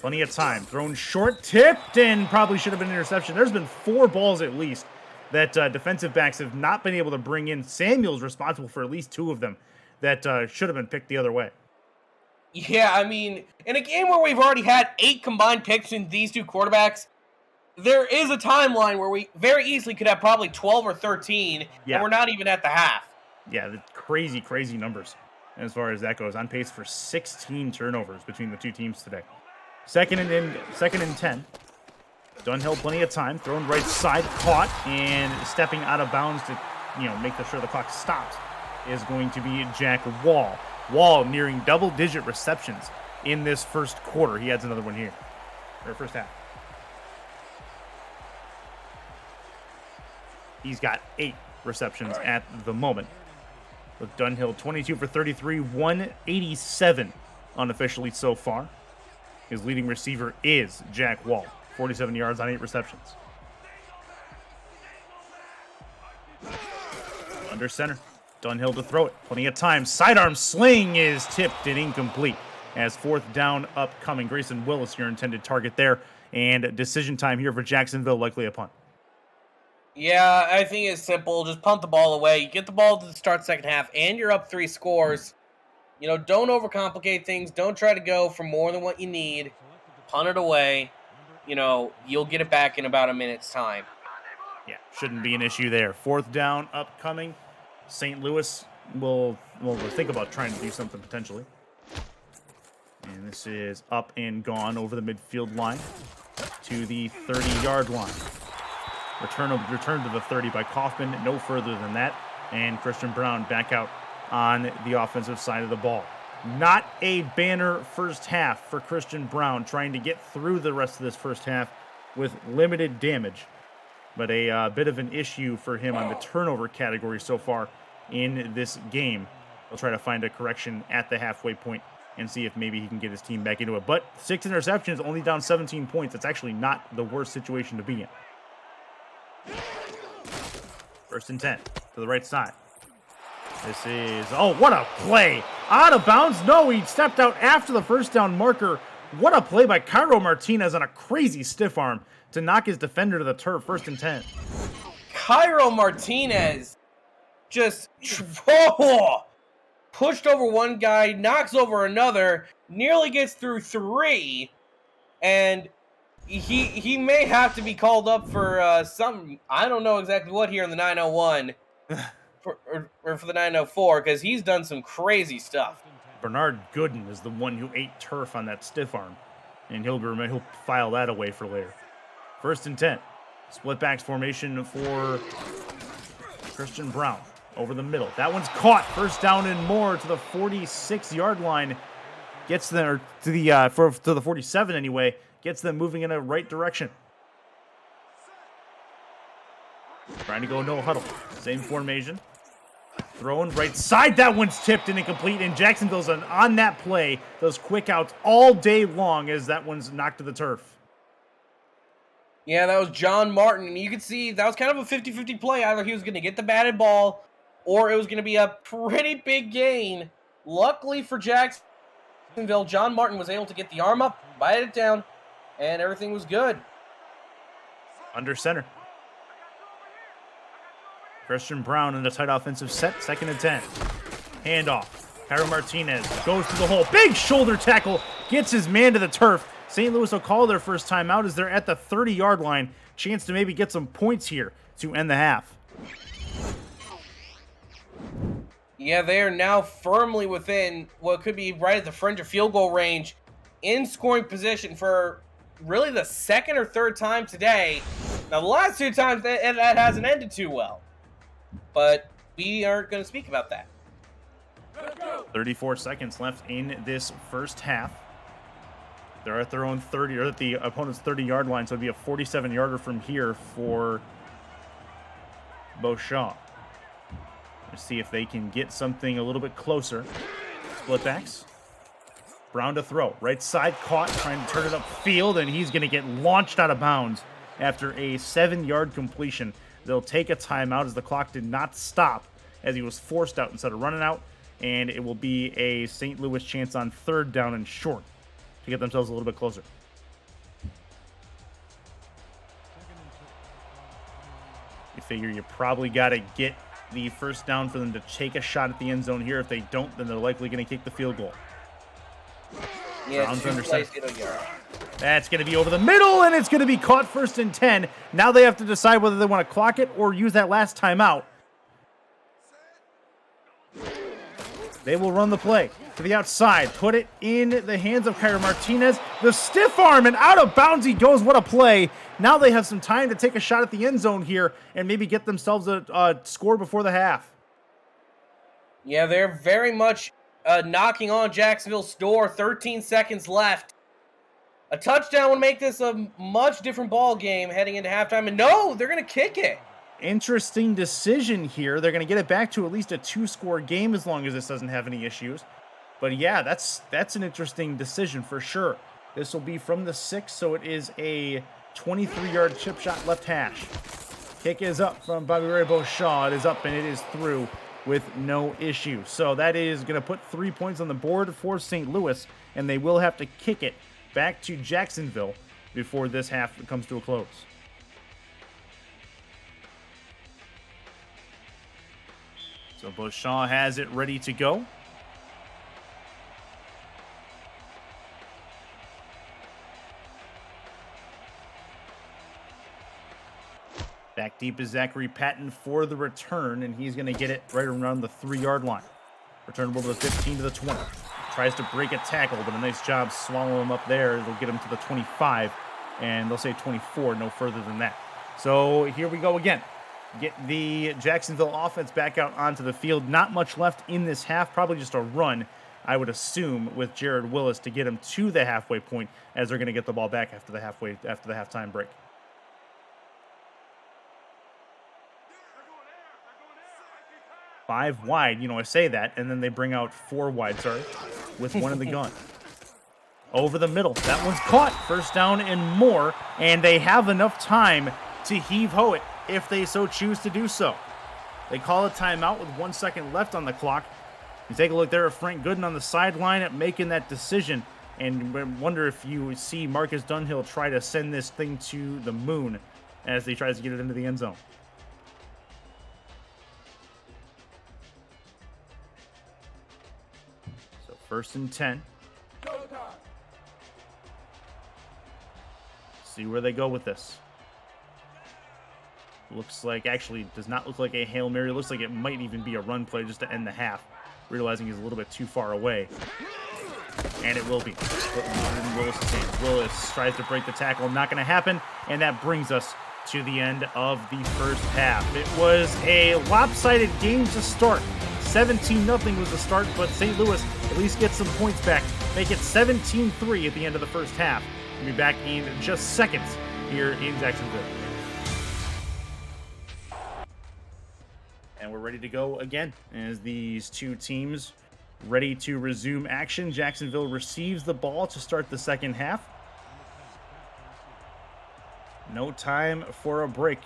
Plenty of time, thrown short, tipped, and probably should have been an interception. There's been 4 balls at least that defensive backs have not been able to bring in. Samuel's responsible for at least 2 of them that should have been picked the other way. Yeah, I mean, in a game where we've already had 8 combined picks in these 2 quarterbacks, there is a timeline where we very easily could have probably 12 or 13, and we're not even at the half. Yeah, the crazy, crazy numbers as far as that goes. On pace for 16 turnovers between the 2 teams today. 2nd and 10. Dunhill, plenty of time, thrown right side, caught, and stepping out of bounds to, make sure the clock stops is going to be Jack Wall. Wall nearing double-digit receptions in this first quarter. He adds another one here, or first half. He's got 8 receptions at the moment. With Dunhill, 22 for 33, 187 unofficially so far. His leading receiver is Jack Wall, 47 yards on 8 receptions. Under center, Dunhill to throw it. Plenty of time. Sidearm sling is tipped and incomplete. as 4th down upcoming. Grayson Willis, your intended target there, and decision time here for Jacksonville, likely a punt. Yeah, I think it's simple. Just punt the ball away. You get the ball to the start second half, and you're up 3 scores. You know, don't overcomplicate things. Don't try to go for more than what you need. Punt it away. You know, you'll get it back in about a minute's time. Yeah, shouldn't be an issue there. 4th down upcoming. St. Louis will think about trying to do something potentially. And this is up and gone over the midfield line to the 30-yard line. Return to the 30 by Kaufman, no further than that. And Christian Brown back out on the offensive side of the ball. Not a banner first half for Christian Brown, trying to get through the rest of this first half with limited damage. But a bit of an issue for him on the turnover category so far in this game. He'll try to find a correction at the halfway point and see if maybe he can get his team back into it. But 6 interceptions, only down 17 points. That's actually not the worst situation to be in. 1st and 10 to the right side. This is, oh, what a play. Out of bounds? No, he stepped out after the first down marker. What a play by Cairo Martinez on a crazy stiff arm to knock his defender to the turf. 1st and 10. Cairo Martinez just pushed over one guy, knocks over another, nearly gets through 3, and he may have to be called up for something. I don't know exactly what here in the 901 or for the 904, because he's done some crazy stuff. Bernard Gooden is the one who ate turf on that stiff arm, and he'll file that away for later. 1st and 10. Split backs formation for Christian Brown over the middle. That one's caught. 1st down and more to the 46-yard line. Gets there to the 47 anyway. Gets them moving in a right direction. Trying to go no huddle. Same formation. Throwing right side. That one's tipped and incomplete. And Jacksonville's on that play. Those quick outs all day long as that one's knocked to the turf. Yeah, that was John Martin. And you could see that was kind of a 50-50 play. Either he was going to get the batted ball or it was going to be a pretty big gain. Luckily for Jacksonville, John Martin was able to get the arm up, bite it down, and everything was good. Under center. Christian Brown in the tight offensive set. 2nd and 10. Handoff. Cairo Martinez goes to the hole. Big shoulder tackle. Gets his man to the turf. St. Louis will call their first timeout as they're at the 30-yard line. Chance to maybe get some points here to end the half. Yeah, they are now firmly within what could be right at the fringe of field goal range in scoring position for really the 2nd or 3rd time today. Now, the last 2 times that hasn't ended too well, but we aren't going to speak about that. 34 seconds left in this first half. They're at their own 30, or at the opponent's 30-yard line, so it'd be a 47-yarder from here for Beauchamp. Let's see if they can get something a little bit closer. Split backs. Brown to throw. Right side caught, trying to turn it upfield, and he's going to get launched out of bounds after a 7-yard completion. They'll take a timeout as the clock did not stop as he was forced out instead of running out, and it will be a St. Louis chance on 3rd down and short to get themselves a little bit closer. You figure you probably got to get the first down for them to take a shot at the end zone here. If they don't, then they're likely going to kick the field goal. Yeah, That's going to be over the middle, and it's going to be caught 1st and 10. Now they have to decide whether they want to clock it or use that last timeout. They will run the play to the outside, put it in the hands of Cairo Martinez. The stiff arm, and out of bounds he goes. What a play. Now they have some time to take a shot at the end zone here and maybe get themselves a score before the half. Yeah, they're very much knocking on Jacksonville's door. 13 seconds left. A touchdown would make this a much different ball game heading into halftime. And no, they're going to kick it. Interesting decision here. They're going to get it back to at least a 2-score game as long as this doesn't have any issues. But yeah, that's an interesting decision for sure. This will be from the 6, so it is a 23-yard chip shot left hash. Kick is up from Bobby Ray Beauchamp. It is up and it is through. with no issue. So that is going to put 3 points on the board for St. Louis, and they will have to kick it back to Jacksonville before this half comes to a close. So Beauchamp has it ready to go. Back deep is Zachary Patton for the return, and he's going to get it right around the 3-yard line. Returnable to the 15 to the 20. Tries to break a tackle, but a nice job swallowing him up there. It'll get him to the 25, and they'll say 24, no further than that. So here we go again. Get the Jacksonville offense back out onto the field. Not much left in this half, probably just a run, I would assume, with Jared Willis to get him to the halfway point as they're going to get the ball back after the halftime break. Five wide, I say that, and then they bring out 4 wide, with one in the gun. Over the middle. That one's caught. First down and more, and they have enough time to heave-ho it if they so choose to do so. They call a timeout with 1 second left on the clock. You take a look there at Frank Gooden on the sideline at making that decision, and wonder if you see Marcus Dunhill try to send this thing to the moon as he tries to get it into the end zone. First and 10. See where they go with this. Looks like, actually, does not look like a Hail Mary. Looks like it might even be a run play just to end the half. Realizing he's a little bit too far away. And it will be. Willis' hands. Willis tries to break the tackle. Not going to happen. And that brings us to the end of the first half. It was a lopsided game to start. 17-0 was the start, but St. Louis at least gets some points back. Make it 17-3 at the end of the first half. We'll be back in just seconds here in Jacksonville. And we're ready to go again as these two teams ready to resume action. Jacksonville receives the ball to start the second half. No time for a break.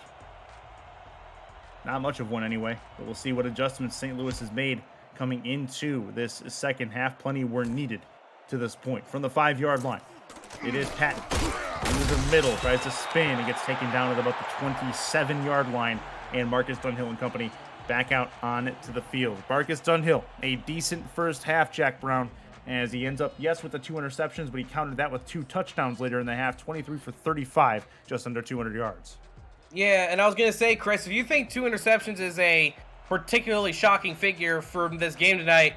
Not much of one anyway, but we'll see what adjustments St. Louis has made coming into this second half. Plenty were needed to this point. From the 5-yard line, it is Patton. Through the middle, tries to spin and gets taken down at about the 27-yard line. And Marcus Dunhill and company back out on to the field. Marcus Dunhill, a decent first half, Jack Brown, as he ends up, yes, with the 2 interceptions, but he countered that with 2 touchdowns later in the half, 23 for 35, just under 200 yards. Yeah, and I was going to say, Chris, if you think 2 interceptions is a particularly shocking figure from this game tonight,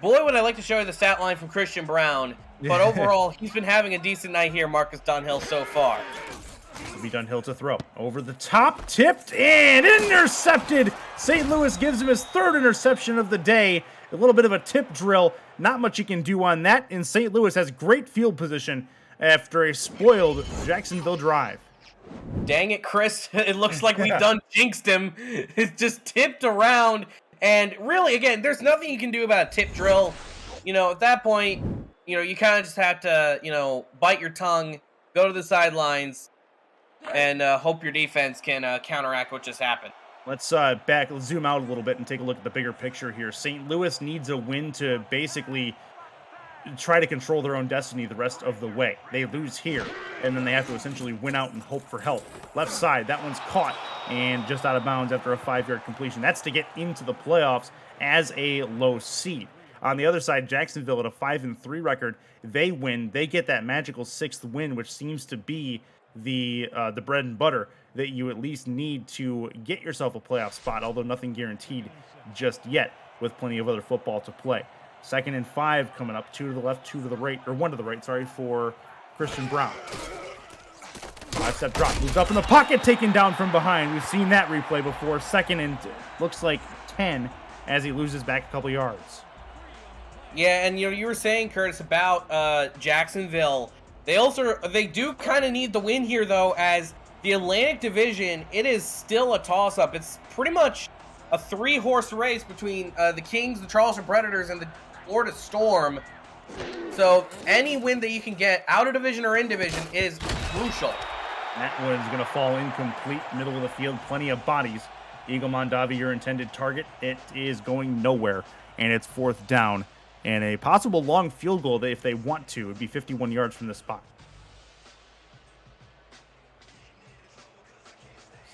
boy, would I like to show you the stat line from Christian Brown. But overall, he's been having a decent night here, Marcus Dunhill, so far. Will be Dunhill to throw. Over the top, tipped, and intercepted. St. Louis gives him his 3rd interception of the day. A little bit of a tip drill. Not much you can do on that, and St. Louis has great field position after a spoiled Jacksonville drive. Dang it, Chris. It looks like we done jinxed him. It's just tipped around. And really, again, there's nothing you can do about a tip drill. At that point, you kind of just have to, bite your tongue, go to the sidelines, and hope your defense can counteract what just happened. Let's zoom out a little bit and take a look at the bigger picture here. St. Louis needs a win to basically try to control their own destiny the rest of the way. They lose here, and then they have to essentially win out and hope for help. Left side, that one's caught and just out of bounds after a 5-yard completion. That's to get into the playoffs as a low seed. On the other side, Jacksonville at a 5-3 record, they win. They get that magical 6th win, which seems to be the bread and butter that you at least need to get yourself a playoff spot, although nothing guaranteed just yet with plenty of other football to play. 2nd and 5 coming up, 2 to the left, 2 to the right, or 1 to the right, for Christian Brown. 5-step drop, moves up in the pocket, taken down from behind. We've seen that replay before. 2nd and looks like 10 as he loses back a couple yards. Yeah, and you were saying, Curtis, about Jacksonville. They do kind of need the win here, though, as the Atlantic Division, it is still a toss-up. It's pretty much a 3-horse race between the Kings, the Charleston Predators, and the Florida Storm. So any win that you can get out of division or in division is crucial. That one's going to fall incomplete, middle of the field, plenty of bodies Eagle Mondavi, your intended target. It is going nowhere, and it's 4th down. And a possible long field goal, if they want to, would be 51 yards from this spot.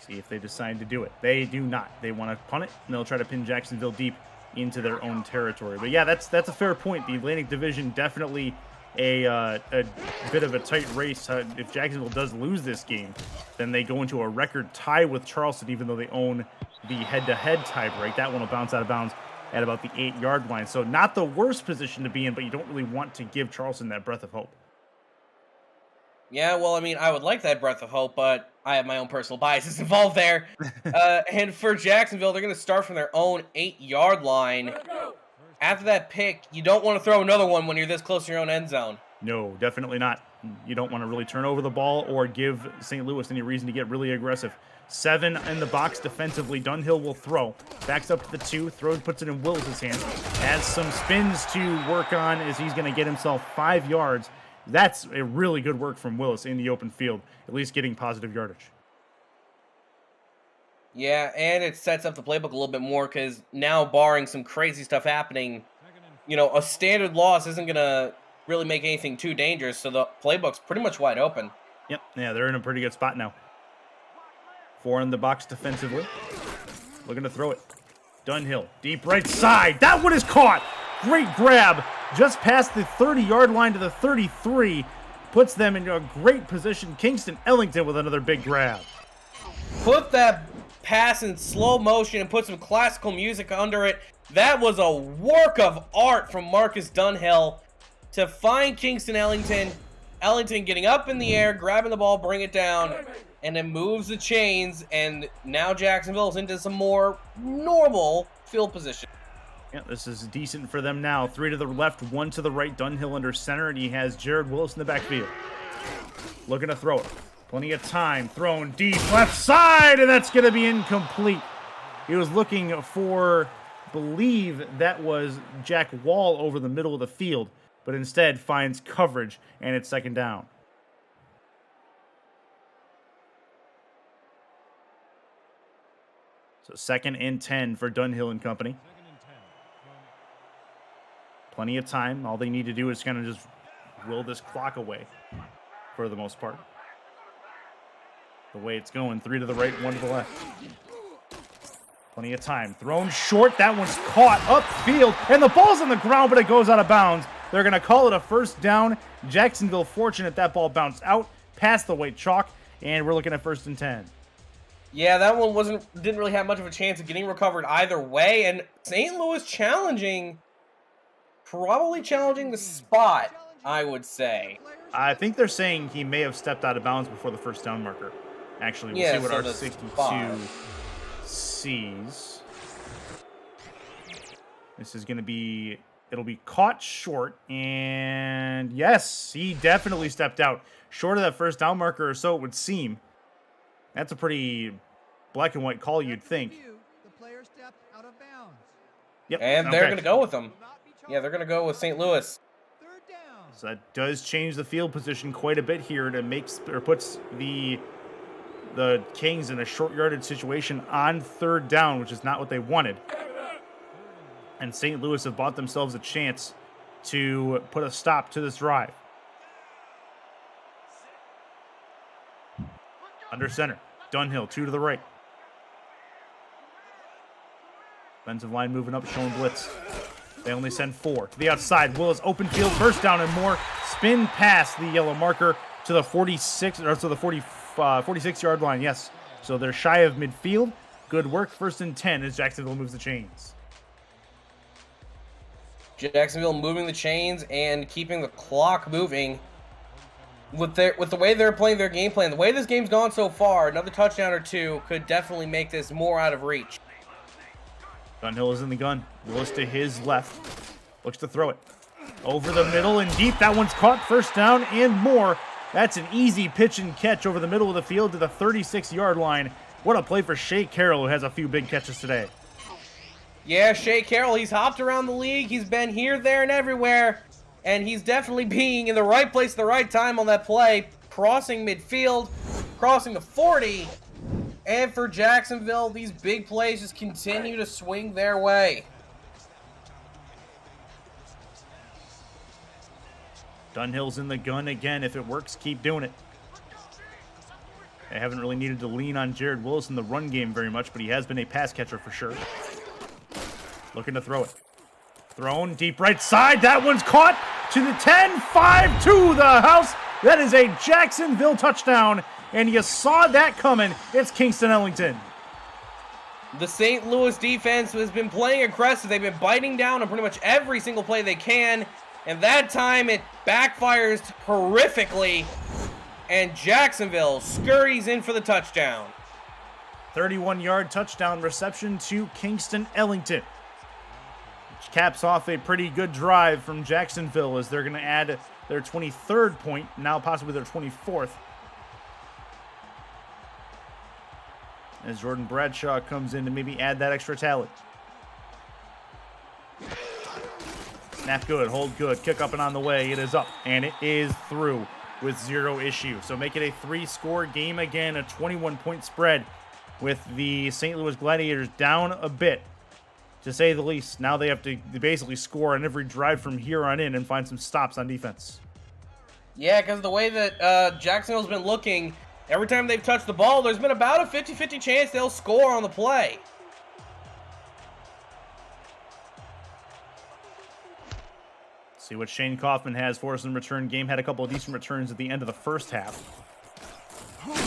See if they decide to do it. They do not. They want to punt it, and they'll try to pin Jacksonville deep into their own territory. But yeah, that's a fair point. The Atlantic Division definitely a bit of a tight race. If Jacksonville does lose this game, then they go into a record tie with Charleston, even though they own the head-to-head tiebreak. That one will bounce out of bounds at about the 8-yard line. So not the worst position to be in, but you don't really want to give Charleston that breath of hope. Yeah, well, I mean, I would like that breath of hope, but I have my own personal biases involved there. And for Jacksonville, they're going to start from their own 8-yard line. After that pick, you don't want to throw another one when you're this close to your own end zone. No, definitely not. You don't want to really turn over the ball or give St. Louis any reason to get really aggressive. 7 in the box defensively. Dunhill will throw. Backs up to the 2. Throws, puts it in Willis' hands. Has some spins to work on as he's going to get himself 5 yards. That's a really good work from Willis in the open field, at least getting positive yardage. Yeah, and it sets up the playbook a little bit more because now, barring some crazy stuff happening, you know, a standard loss isn't going to really make anything too dangerous, so the playbook's pretty much wide open. Yep, yeah, they're in a pretty good spot now. 4 in the box defensively. Looking to throw it. Dunhill, deep right side. That one is caught. Great grab. Just past the 30-yard line to the 33. Puts them in a great position. Kingston Ellington with another big grab. Put that pass in slow motion and put some classical music under it. That was a work of art from Marcus Dunhill to find Kingston Ellington. Ellington getting up in the air, grabbing the ball, bring it down, and it moves the chains, and now Jacksonville's into some more normal field position. Yeah, this is decent for them now. 3 to the left, 1 to the right. Dunhill under center, and he has Jared Willis in the backfield. Looking to throw it. Plenty of time. Thrown deep left side, and that's going to be incomplete. He was looking for, believe that was Jack Wall over the middle of the field, but instead finds coverage, and it's 2nd down. So 2nd and 10 for Dunhill and company. Plenty of time. All they need to do is kind of just will this clock away for the most part. The way it's going, 3 to the right, 1 to the left. Plenty of time. Thrown short. That one's caught upfield, and the ball's on the ground, but it goes out of bounds. They're going to call it a 1st down. Jacksonville fortunate that ball bounced out past the white chalk, and we're looking at 1st and 10. Yeah, that one didn't really have much of a chance of getting recovered either way, and St. Louis probably challenging the spot, I would say. I think they're saying he may have stepped out of bounds before the 1st down marker. Actually, we'll see what our 62 sees. This is going to be, it'll be caught short, and yes, he definitely stepped out. Short of that 1st down marker or so, it would seem. That's a pretty black and white call, you'd think. Yep. And they're going to go with them. Yeah, they're going to go with St. Louis. So that does change the field position quite a bit here to puts the Kings in a short yardage situation on 3rd down, which is not what they wanted. And St. Louis have bought themselves a chance to put a stop to this drive. Under center, Dunhill, 2 to the right. Defensive line moving up, showing blitz. They only send 4 to the outside. Willis, open field, 1st down and more. Spin past the yellow marker to the 46 or to the 46-yard line. Yes, so they're shy of midfield. Good work. 1st and 10 as Jacksonville moves the chains. Jacksonville moving the chains and keeping the clock moving. With the way they're playing their game plan, the way this game's gone so far, another touchdown or 2 could definitely make this more out of reach. Dunhill is in the gun. Willis to his left. Looks to throw it. Over the middle and deep. That one's caught. 1st down and more. That's an easy pitch and catch over the middle of the field to the 36-yard line. What a play for Shea Carroll, who has a few big catches today. Yeah, Shea Carroll, he's hopped around the league. He's been here, there, and everywhere. And he's definitely being in the right place at the right time on that play. Crossing midfield, crossing the 40. And for Jacksonville, these big plays just continue to swing their way. Dunhill's in the gun again. If it works, keep doing it. They haven't really needed to lean on Jared Willis in the run game very much, but he has been a pass catcher for sure. Looking to throw it. Thrown deep right side. That one's caught to the 10, 5 to the house. That is a Jacksonville touchdown, and you saw that coming. It's Kingston Ellington. The St. Louis defense has been playing aggressive. They've been biting down on pretty much every single play they can, and that time it backfires horrifically, and Jacksonville scurries in for the touchdown. 31-yard touchdown reception to Kingston Ellington, which caps off a pretty good drive from Jacksonville as they're going to add their 23rd point, now possibly their 24th. As Jordan Bradshaw comes in to maybe add that extra tally. Snap good, hold good, kick up and on the way. It is up, and it is through with 0 issue. So make it a 3-score game again, a 21-point spread with the St. Louis Gladiators down a bit, to say the least. Now they have to basically score on every drive from here on in and find some stops on defense. Yeah, because the way that Jacksonville's been looking, every time they've touched the ball, there's been about a 50-50 chance they'll score on the play. See what Shane Kaufman has for us in return game. Had a couple of decent returns at the end of the first half.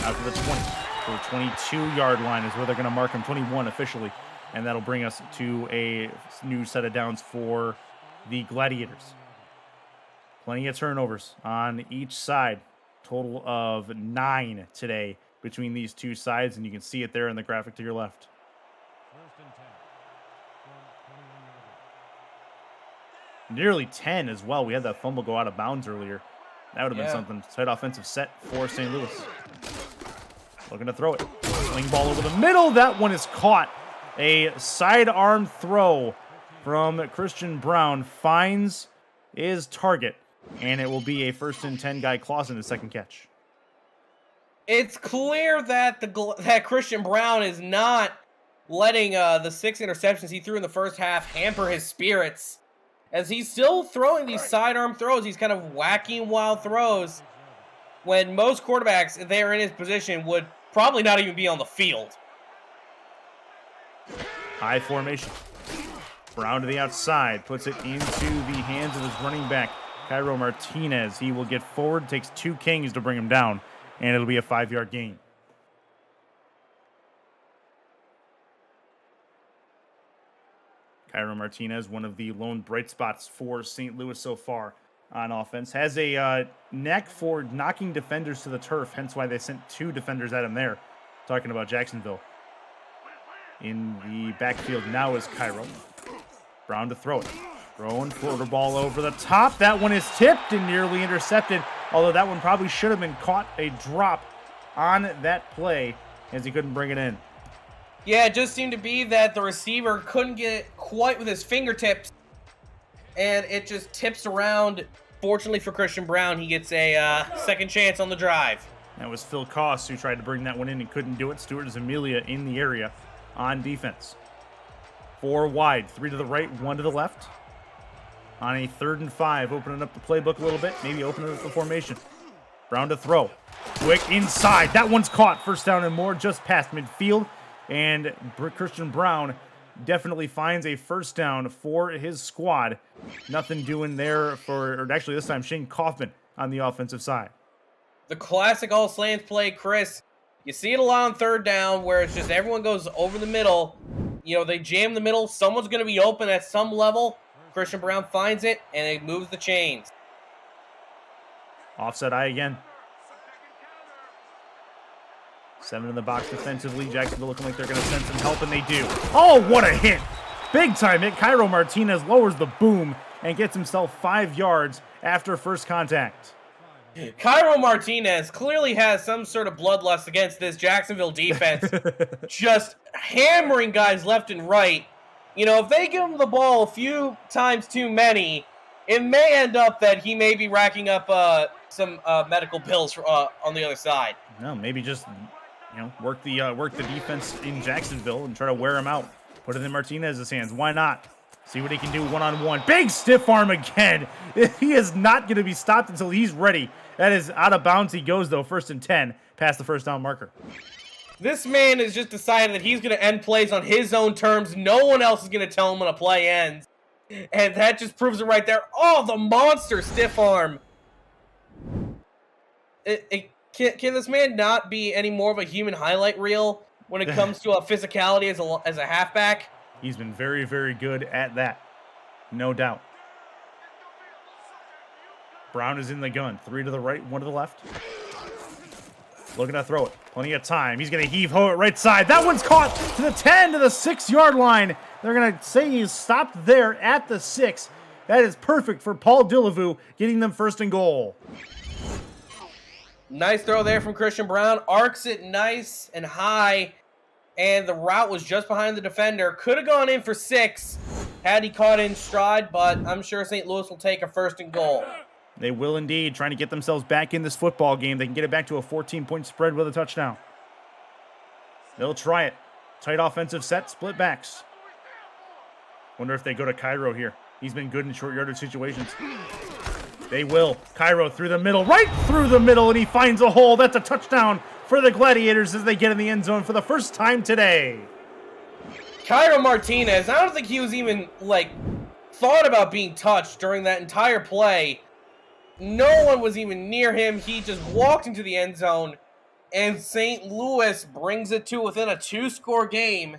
Out to the 20. So the 22-yard line is where they're going to mark him, 21 officially. And that'll bring us to a new set of downs for the Gladiators. Plenty of turnovers on each side. Total of 9 today between these two sides, and you can see it there in the graphic to your left. Nearly 10 as well. We had that fumble go out of bounds earlier. That would have been something. Tight offensive set for St. Louis. Looking to throw it. Swing ball over the middle. That one is caught. A sidearm throw from Christian Brown finds his target, and it will be a 1st and 10 Guy Clausen, his second catch. It's clear that that Christian Brown is not letting the 6 interceptions he threw in the first half hamper his spirits, as he's still throwing these sidearm throws. He's kind of whacking wild throws when most quarterbacks, if they are in his position, would probably not even be on the field. High formation. Brown to the outside, puts it into the hands of his running back, Cairo Martinez. He will get forward, takes 2 Kings to bring him down, and it'll be a 5-yard gain. Cairo Martinez, one of the lone bright spots for St. Louis so far on offense, has a knack for knocking defenders to the turf, hence why they sent 2 defenders at him there. Talking about Jacksonville. In the backfield now is Cairo. Brown to throw it. Throwing floater ball over the top. That one is tipped and nearly intercepted, although that one probably should have been caught. A drop on that play as he couldn't bring it in. Yeah, it just seemed to be that the receiver couldn't get it quite with his fingertips, and it just tips around. Fortunately for Christian Brown, he gets a second chance on the drive. That was Phil Koss who tried to bring that one in and couldn't do it. Stuart Zamilia in the area on defense. 4 wide, 3 to the right, 1 to the left. On a 3rd and 5, opening up the playbook a little bit, maybe opening up the formation. Brown to throw. Quick inside. That one's caught. 1st down and more, just past midfield. And Christian Brown definitely finds a 1st down for his squad. Nothing doing there or actually this time Shane Kaufman on the offensive side. The classic all slants play, Chris. You see it a lot on 3rd down where it's just everyone goes over the middle. You know, they jam the middle. Someone's going to be open at some level. Christian Brown finds it, and it moves the chains. Offset eye again. 7 in the box defensively. Jacksonville looking like they're going to send some help, and they do. Oh, what a hit. Big time hit. Cairo Martinez lowers the boom and gets himself 5 yards after first contact. Cairo Martinez clearly has some sort of bloodlust against this Jacksonville defense. Just hammering guys left and right. You know, if they give him the ball a few times too many, it may end up that he may be racking up some medical bills on the other side. No, maybe just work the defense in Jacksonville and try to wear him out. Put it in Martinez's hands. Why not? See what he can do one-on-one. Big stiff arm again. He is not going to be stopped until he's ready. That is out of bounds. He goes, though, 1st and 10, past the first down marker. This man has just decided that he's going to end plays on his own terms. No one else is going to tell him when a play ends. And that just proves it right there. Oh, the monster stiff arm. Can this man not be any more of a human highlight reel when it comes to physicality as a halfback? He's been very, very good at that. No doubt. Brown is in the gun. 3 to the right, 1 to the left. Looking to throw it. Plenty of time. He's going to heave-ho it right side. That one's caught to the 10, to the 6-yard line. They're going to say he's stopped there at the 6. That is perfect for Paul Dillevue, getting them 1st and goal. Nice throw there from Christian Brown. Arcs it nice and high. And the route was just behind the defender. Could have gone in for 6 had he caught in stride, but I'm sure St. Louis will take a 1st and goal. They will indeed, trying to get themselves back in this football game. They can get it back to a 14-point spread with a touchdown. They'll try it. Tight offensive set, split backs. Wonder if they go to Cairo here. He's been good in short yardage situations. They will. Cairo through the middle, right through the middle, and he finds a hole. That's a touchdown for the Gladiators as they get in the end zone for the first time today. Cairo Martinez, I don't think he was even, thought about being touched during that entire play. No one was even near him. He just walked into the end zone, and St. Louis brings it to within a 2-score game.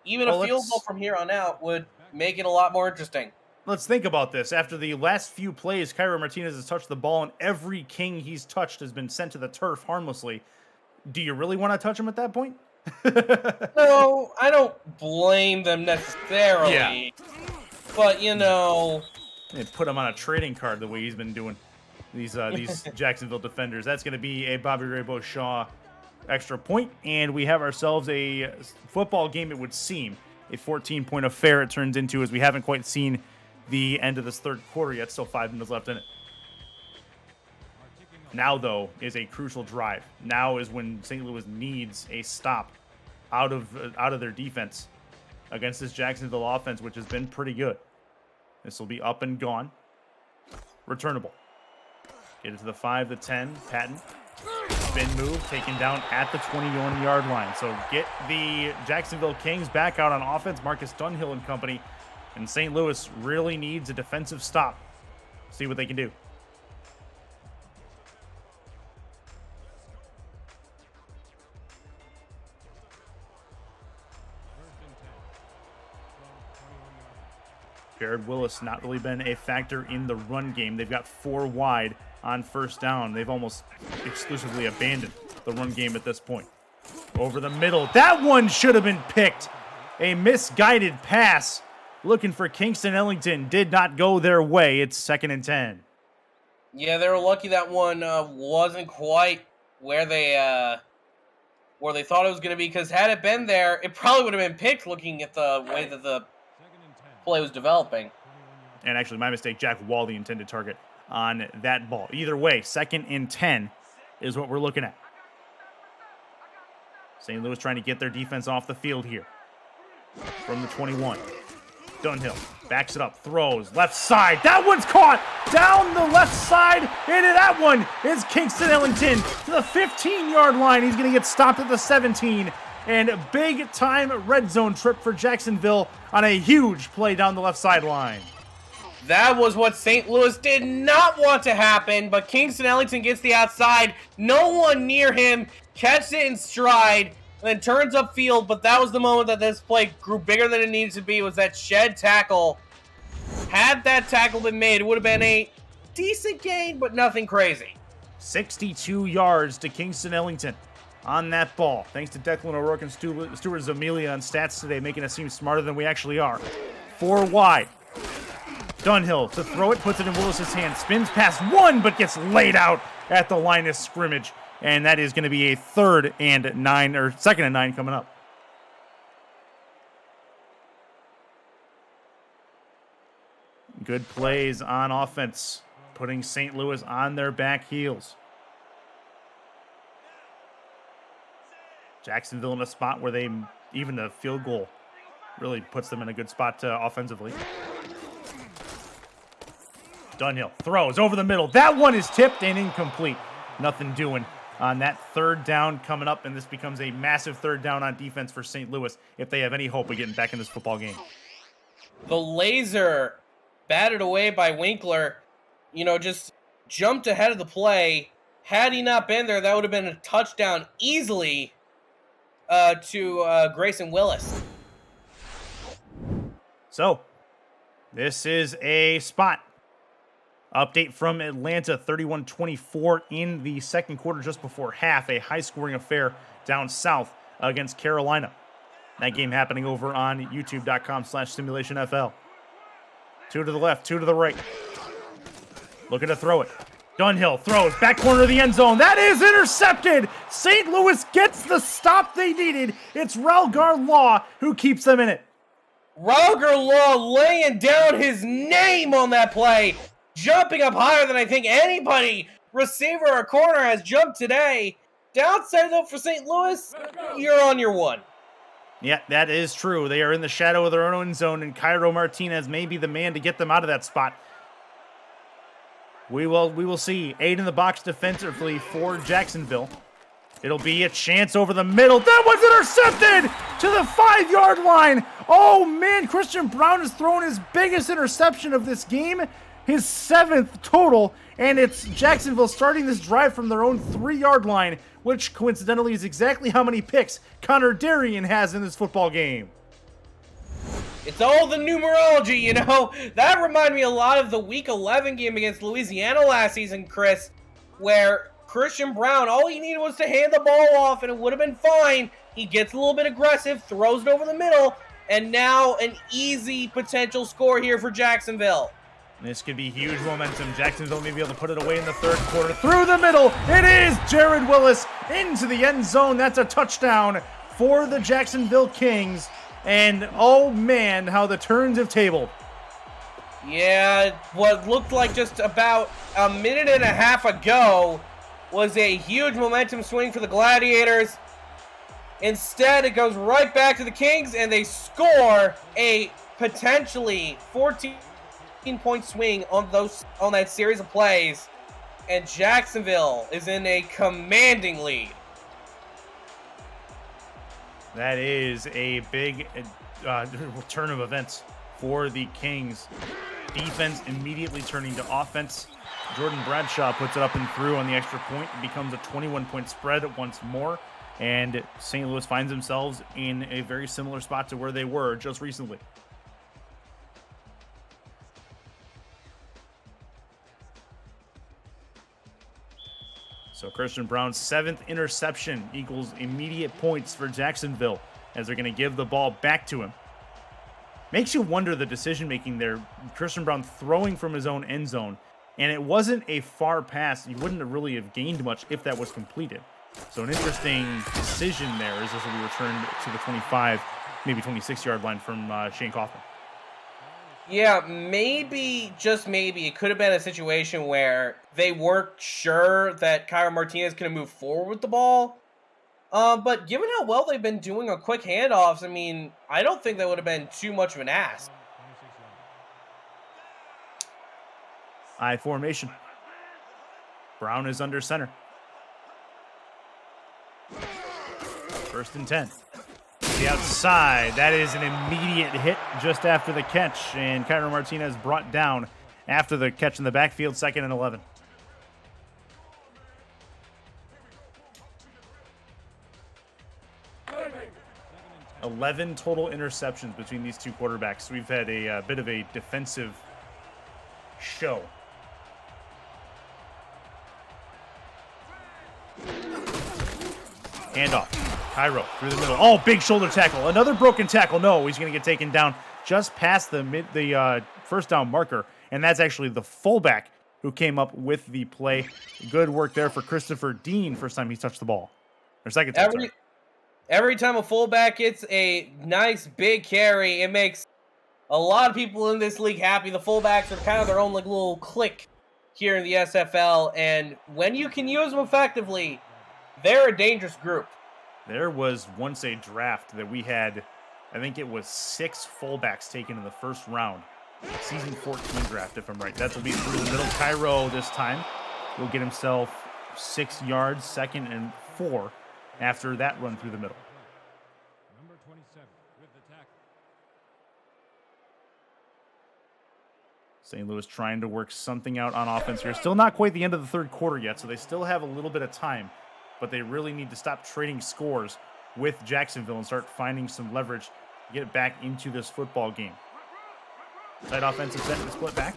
Even a field goal from here on out would make it a lot more interesting. Let's think about this. After the last few plays, Cairo Martinez has touched the ball, and every king he's touched has been sent to the turf harmlessly. Do you really want to touch him at that point? No, I don't blame them necessarily. Yeah. But, They put him on a trading card the way he's been doing these Jacksonville defenders. That's going to be a Bobby Ray Beauchamp extra point, and we have ourselves a football game, it would seem. A 14-point affair it turns into, as we haven't quite seen the end of this 3rd quarter yet. Still 5 minutes left in it. Now, though, is a crucial drive. Now is when St. Louis needs a stop out of their defense against this Jacksonville offense, which has been pretty good. This will be up and gone. Returnable. Get it to the 5, the 10. Patton. Spin move, taken down at the 21-yard line. So get the Jacksonville Kings back out on offense. Marcus Dunhill and company. And St. Louis really needs a defensive stop. See what they can do. Jared Willis not really been a factor in the run game. They've got 4 wide on 1st down. They've almost exclusively abandoned the run game at this point. Over the middle. That one should have been picked. A misguided pass. Looking for Kingston Ellington. Did not go their way. It's 2nd and 10. Yeah, they were lucky that one wasn't quite where they thought it was going to be, because had it been there, it probably would have been picked looking at the way that the play was developing. And actually, my mistake. Jack Wall, the intended target on that ball. Either way, 2nd and 10 is what we're looking at. St. Louis trying to get their defense off the field here. From the 21. Dunhill backs it up, throws, left side. That one's caught down the left side. Into that one is Kingston Ellington to the 15-yard line. He's going to get stopped at the 17. And a big-time red zone trip for Jacksonville on a huge play down the left sideline. That was what St. Louis did not want to happen, but Kingston Ellington gets the outside. No one near him, catches it in stride, and then turns upfield. But that was the moment that this play grew bigger than it needed to be, was that shed tackle. Had that tackle been made, it would have been a decent gain, but nothing crazy. 62 yards to Kingston Ellington on that ball. Thanks to Declan O'Rourke and Stuart Zamilia on stats today, making us seem smarter than we actually are. 4 wide. Dunhill to throw it, puts it in Willis's hand, spins past 1, but gets laid out at the line of scrimmage. And that is going to be a 2nd and 9 coming up. Good plays on offense, putting St. Louis on their back heels. Jacksonville in a spot where they, even a field goal really puts them in a good spot offensively. Dunhill throws over the middle. That one is tipped and incomplete. Nothing doing on that third down coming up, and this becomes a massive third down on defense for St. Louis if they have any hope of getting back in this football game. The laser batted away by Winkler, just jumped ahead of the play. Had he not been there, that would have been a touchdown easily to Grayson Willis. So, this is a spot. Update from Atlanta, 31-24 in the second quarter, just before half. A high-scoring affair down south against Carolina. That game happening over on youtube.com/SimulationFL. 2 to the left, 2 to the right. Looking to throw it. Dunhill throws, back corner of the end zone. That is intercepted. St. Louis gets the stop they needed. It's Relgar Law who keeps them in it. Relgar Law laying down his name on that play. Jumping up higher than I think anybody, receiver or corner, has jumped today. Downside, though, for St. Louis, you're on your one. Yeah, that is true. They are in the shadow of their own end zone, and Cairo Martinez may be the man to get them out of that spot. We will see. 8 in the box defensively for Jacksonville. It'll be a chance over the middle. That was intercepted to the 5-yard line. Oh, man, Christian Brown has thrown his biggest interception of this game. His 7th total, and it's Jacksonville starting this drive from their own 3-yard line, which coincidentally is exactly how many picks Connor Darien has in this football game. It's all the numerology, That reminded me a lot of the Week 11 game against Louisiana last season, Chris, where Christian Brown, all he needed was to hand the ball off, and it would have been fine. He gets a little bit aggressive, throws it over the middle, and now an easy potential score here for Jacksonville. This could be huge momentum. Jacksonville may be able to put it away in the third quarter. Through the middle, it is Jared Willis into the end zone. That's a touchdown for the Jacksonville Kings. And, oh man, how the turns have tabled. Yeah, what looked like just about a minute and a half ago was a huge momentum swing for the Gladiators. Instead, it goes right back to the Kings, and they score a potentially 14-point swing on that series of plays, and Jacksonville is in a commanding lead. That is a big turn of events for the Kings. Defense immediately turning to offense. Jordan Bradshaw puts it up and through on the extra point. It becomes a 21-point spread once more, and St. Louis finds themselves in a very similar spot to where they were just recently. So Christian Brown's 7th interception equals immediate points for Jacksonville as they're going to give the ball back to him. Makes you wonder the decision-making there. Christian Brown throwing from his own end zone, and it wasn't a far pass. You wouldn't have really have gained much if that was completed. So an interesting decision there as this will be returned to the 25, maybe 26-yard line from Shane Kaufman. Yeah, maybe, just maybe, it could have been a situation where they weren't sure that Cairo Martinez could move forward with the ball. But given how well they've been doing on quick handoffs, I mean, I don't think that would have been too much of an ask. I formation. Brown is under center. 1st and 10. The outside, that is an immediate hit just after the catch, and Cairo Martinez brought down after the catch in the backfield, 2nd and 11. Total interceptions between these two quarterbacks. We've had a bit of a defensive show. Handoff. Cairo through the middle. Oh, big shoulder tackle. Another broken tackle. No, he's going to get taken down just past the first down marker. And that's actually the fullback who came up with the play. Good work there for Christopher Dean. First time he's touched the ball. Or second time. Every time a fullback gets a nice big carry, it makes a lot of people in this league happy. The fullbacks are kind of their own like little clique here in the SFL. And when you can use them effectively, they're a dangerous group. There was once a draft that we had, I think it was 6 fullbacks taken in the first round. Season 14 draft, if I'm right. That will be through the middle. Cairo this time will get himself 6 yards, 2nd and 4 after that run through the middle. Number 27 with the tackle. St. Louis trying to work something out on offense here. Still not quite the end of the third quarter yet, so they still have a little bit of time, but they really need to stop trading scores with Jacksonville and start finding some leverage to get back into this football game. Tight offensive set and split back.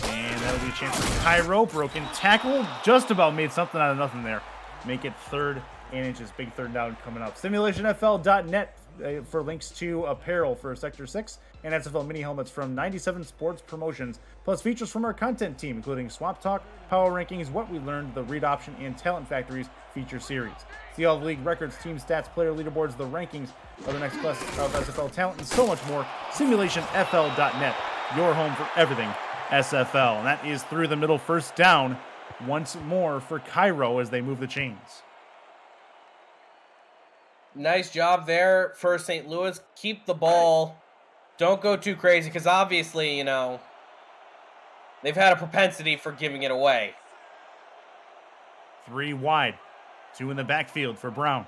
And that'll be a chance for Cairo. Broken tackle. Just about made something out of nothing there. Make it 3rd and inches. Big 3rd down coming up. Simulationfl.net for links to apparel for Sector 6 and SFL mini helmets from 97 Sports Promotions, plus features from our content team, including Swap Talk, Power Rankings, What We Learned, the Read Option, and Talent Factories feature series. See all the league records, team stats, player leaderboards, the rankings of the next class of SFL talent, and so much more. Simulationfl.net, your home for everything SFL. And that is through the middle, 1st down once more for Cairo as they move the chains. Nice job there for St. Louis. Keep the ball. Don't go too crazy because obviously, they've had a propensity for giving it away. 3 wide. 2 in the backfield for Brown.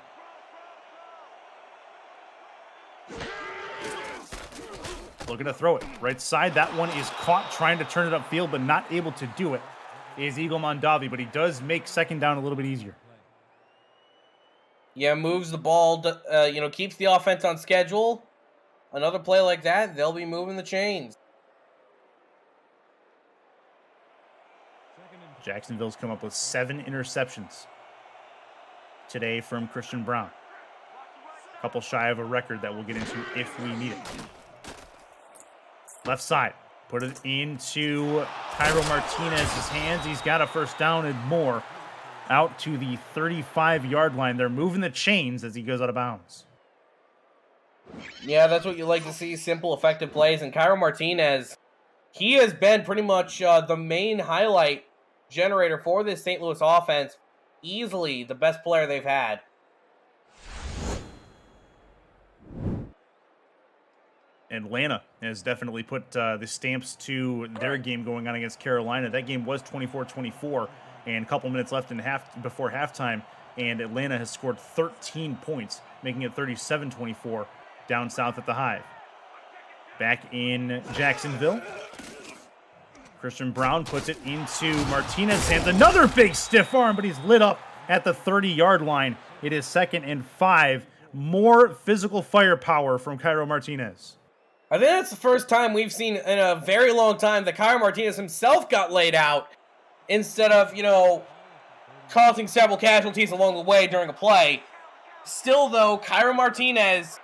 Looking to throw it. Right side. That one is caught trying to turn it upfield, but not able to do it. Is Eagle Mondavi, but he does make 2nd down a little bit easier. Yeah, moves the ball, keeps the offense on schedule. Another play like that, they'll be moving the chains. Jacksonville's come up with 7 interceptions today from Christian Brown. A couple shy of a record that we'll get into if we need it. Left side. Put it into Cairo Martinez's hands. He's got a 1st down and more. Out to the 35-yard line. They're moving the chains as he goes out of bounds. Yeah, that's what you like to see. Simple, effective plays. And Cairo Martinez, he has been pretty much the main highlight generator for this St. Louis offense. Easily the best player they've had. Atlanta has definitely put the stamps to their game going on against Carolina. That game was 24-24, and a couple minutes left in before halftime, and Atlanta has scored 13 points, making it 37-24 down south at the Hive. Back in Jacksonville, Christian Brown puts it into Martinez's hands. Another big stiff arm, but he's lit up at the 30-yard line. It is 2nd and 5. More physical firepower from Cairo Martinez. I think that's the first time we've seen in a very long time that Cairo Martinez himself got laid out instead of, causing several casualties along the way during a play. Still, though, Cairo Martinez,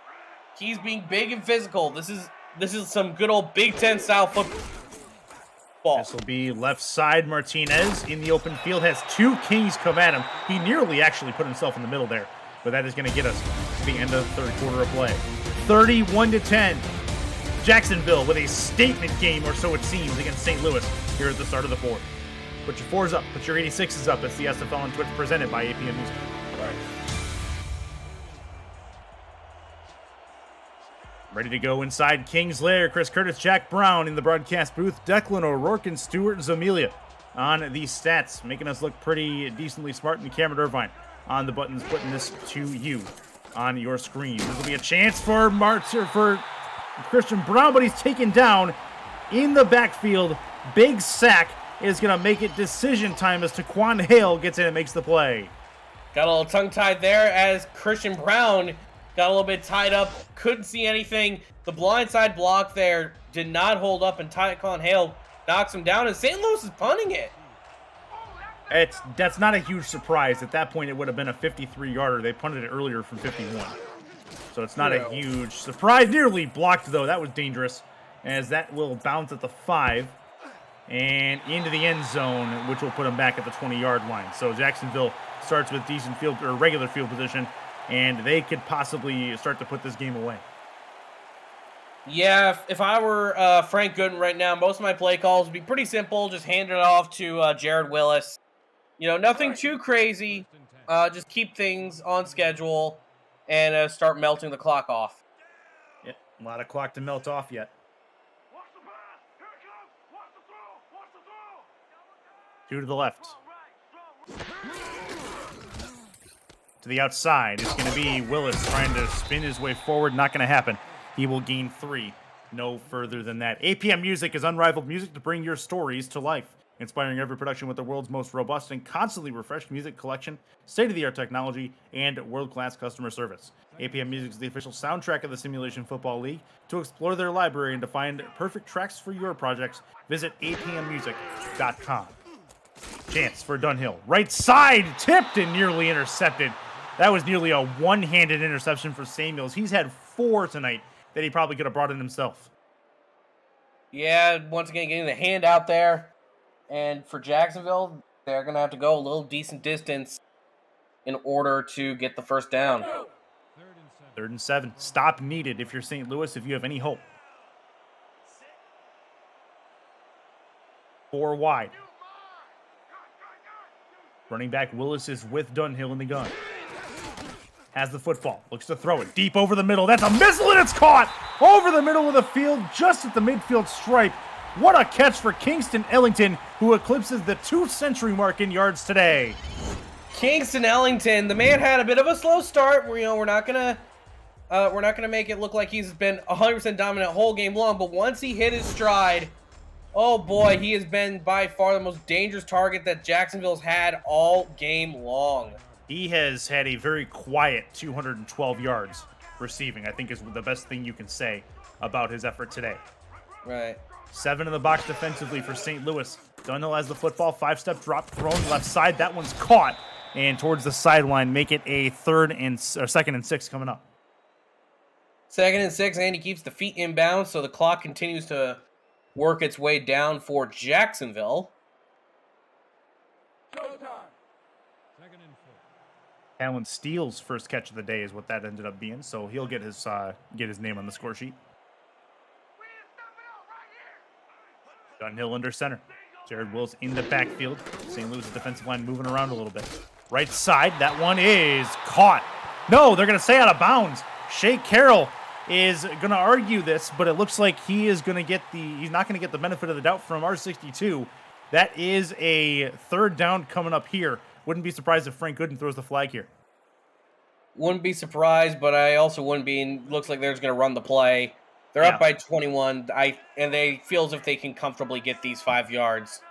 he's being big and physical. This is some good old Big Ten style football. This will be left side. Martinez in the open field has 2 Kings come at him. He nearly actually put himself in the middle there, but that is going to get us to the end of the 3rd quarter of play. 31-10. Jacksonville with a statement game, or so it seems, against St. Louis here at the start of the 4th. Put your 4s up. Put your 86s up. It's the SFL on Twitch presented by APM Music. Right. Ready to go inside King's Lair. Chris Curtis, Jack Brown in the broadcast booth. Declan O'Rourke and Stuart Zamilia on the stats, making us look pretty decently smart. And Cameron Irvine on the buttons, putting this to you on your screen. This will be a chance for Christian Brown, but he's taken down in the backfield. Big sack is going to make it decision time as Taquan Hale gets in and makes the play. Got a little tongue-tied there as Christian Brown got a little bit tied up. Couldn't see anything. The blindside block there did not hold up, and Taquan Hale knocks him down, and St. Louis is punting it. That's not a huge surprise. At that point, it would have been a 53-yarder. They punted it earlier from 51. So it's not a huge surprise. Nearly blocked, though. That was dangerous, as that will bounce at the 5 and into the end zone, which will put them back at the 20-yard line. So Jacksonville starts with decent field or regular field position, and they could possibly start to put this game away. Yeah, if I were Frank Gooden right now, most of my play calls would be pretty simple. Just hand it off to Jared Willis. Nothing too crazy. just keep things on schedule and start melting the clock off. Yep, a lot of clock to melt off yet. Two to the left. To the outside. It's going to be Willis trying to spin his way forward. Not going to happen. He will gain 3. No further than that. APM Music is unrivaled music to bring your stories to life. Inspiring every production with the world's most robust and constantly refreshed music collection, state-of-the-art technology, and world-class customer service. APM Music is the official soundtrack of the Simulation Football League. To explore their library and to find perfect tracks for your projects, visit apmmusic.com. Chance for Dunhill. Right side, tipped and nearly intercepted. That was nearly a one-handed interception for Samuels. He's had 4 tonight that he probably could have brought in himself. Yeah, once again, getting the hand out there. And for Jacksonville, they're going to have to go a little decent distance in order to get the first down. 3rd and 7. Stop needed if you're St. Louis, if you have any hope. 4 wide. Running back Willis is with Dunhill in the gun. Has the football. Looks to throw it deep over the middle. That's a missile and it's caught over the middle of the field, just at the midfield stripe. What a catch for Kingston Ellington, who eclipses the 2-century mark in yards today. Kingston Ellington, the man had a bit of a slow start. We're not gonna make it look like he's been 100% dominant whole game long. But once he hit his stride, oh boy, he has been by far the most dangerous target that Jacksonville's had all game long. He has had a very quiet 212 yards receiving, I think is the best thing you can say about his effort today. Right. 7 in the box defensively for St. Louis. Dunhill has the football, 5-step drop thrown left side. That one's caught and towards the sideline. Make it a 2nd and 6 coming up. 2nd and 6, and he keeps the feet inbound, so the clock continues to work its way down for Jacksonville. Alan Steele's first catch of the day is what that ended up being, so he'll get his name on the score sheet. Dunhill under center. Jared Wills in the backfield. St. Louis defensive line moving around a little bit. Right side, that one is caught. No, they're going to say out of bounds. Shea Carroll is going to argue this, but it looks like he's not going to get the benefit of the doubt from R62. That is a 3rd down coming up here. Wouldn't be surprised if Frank Gooden throws the flag here. Wouldn't be surprised, but I also wouldn't be. Looks like they're just going to run the play. They're up by 21, and they feel as if they can comfortably get these 5 yards.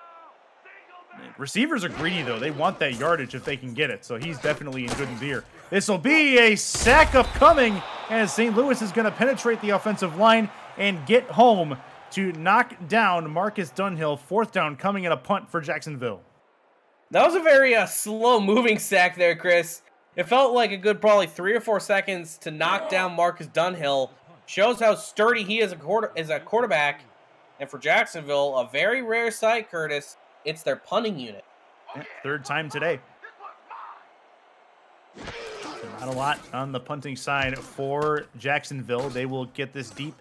Receivers are greedy, though. They want that yardage if they can get it, so he's definitely in Gooden's ear. This will be a sack upcoming, as St. Louis is going to penetrate the offensive line and get home to knock down Marcus Dunhill. 4th down coming in a punt for Jacksonville. That was a very slow-moving sack there, Chris. It felt like a good probably 3 or 4 seconds to knock down Marcus Dunhill. Shows how sturdy he is as a quarterback. And for Jacksonville, a very rare sight, Curtis. It's their punting unit. 3rd time today. Not a lot on the punting side for Jacksonville. They will get this deep,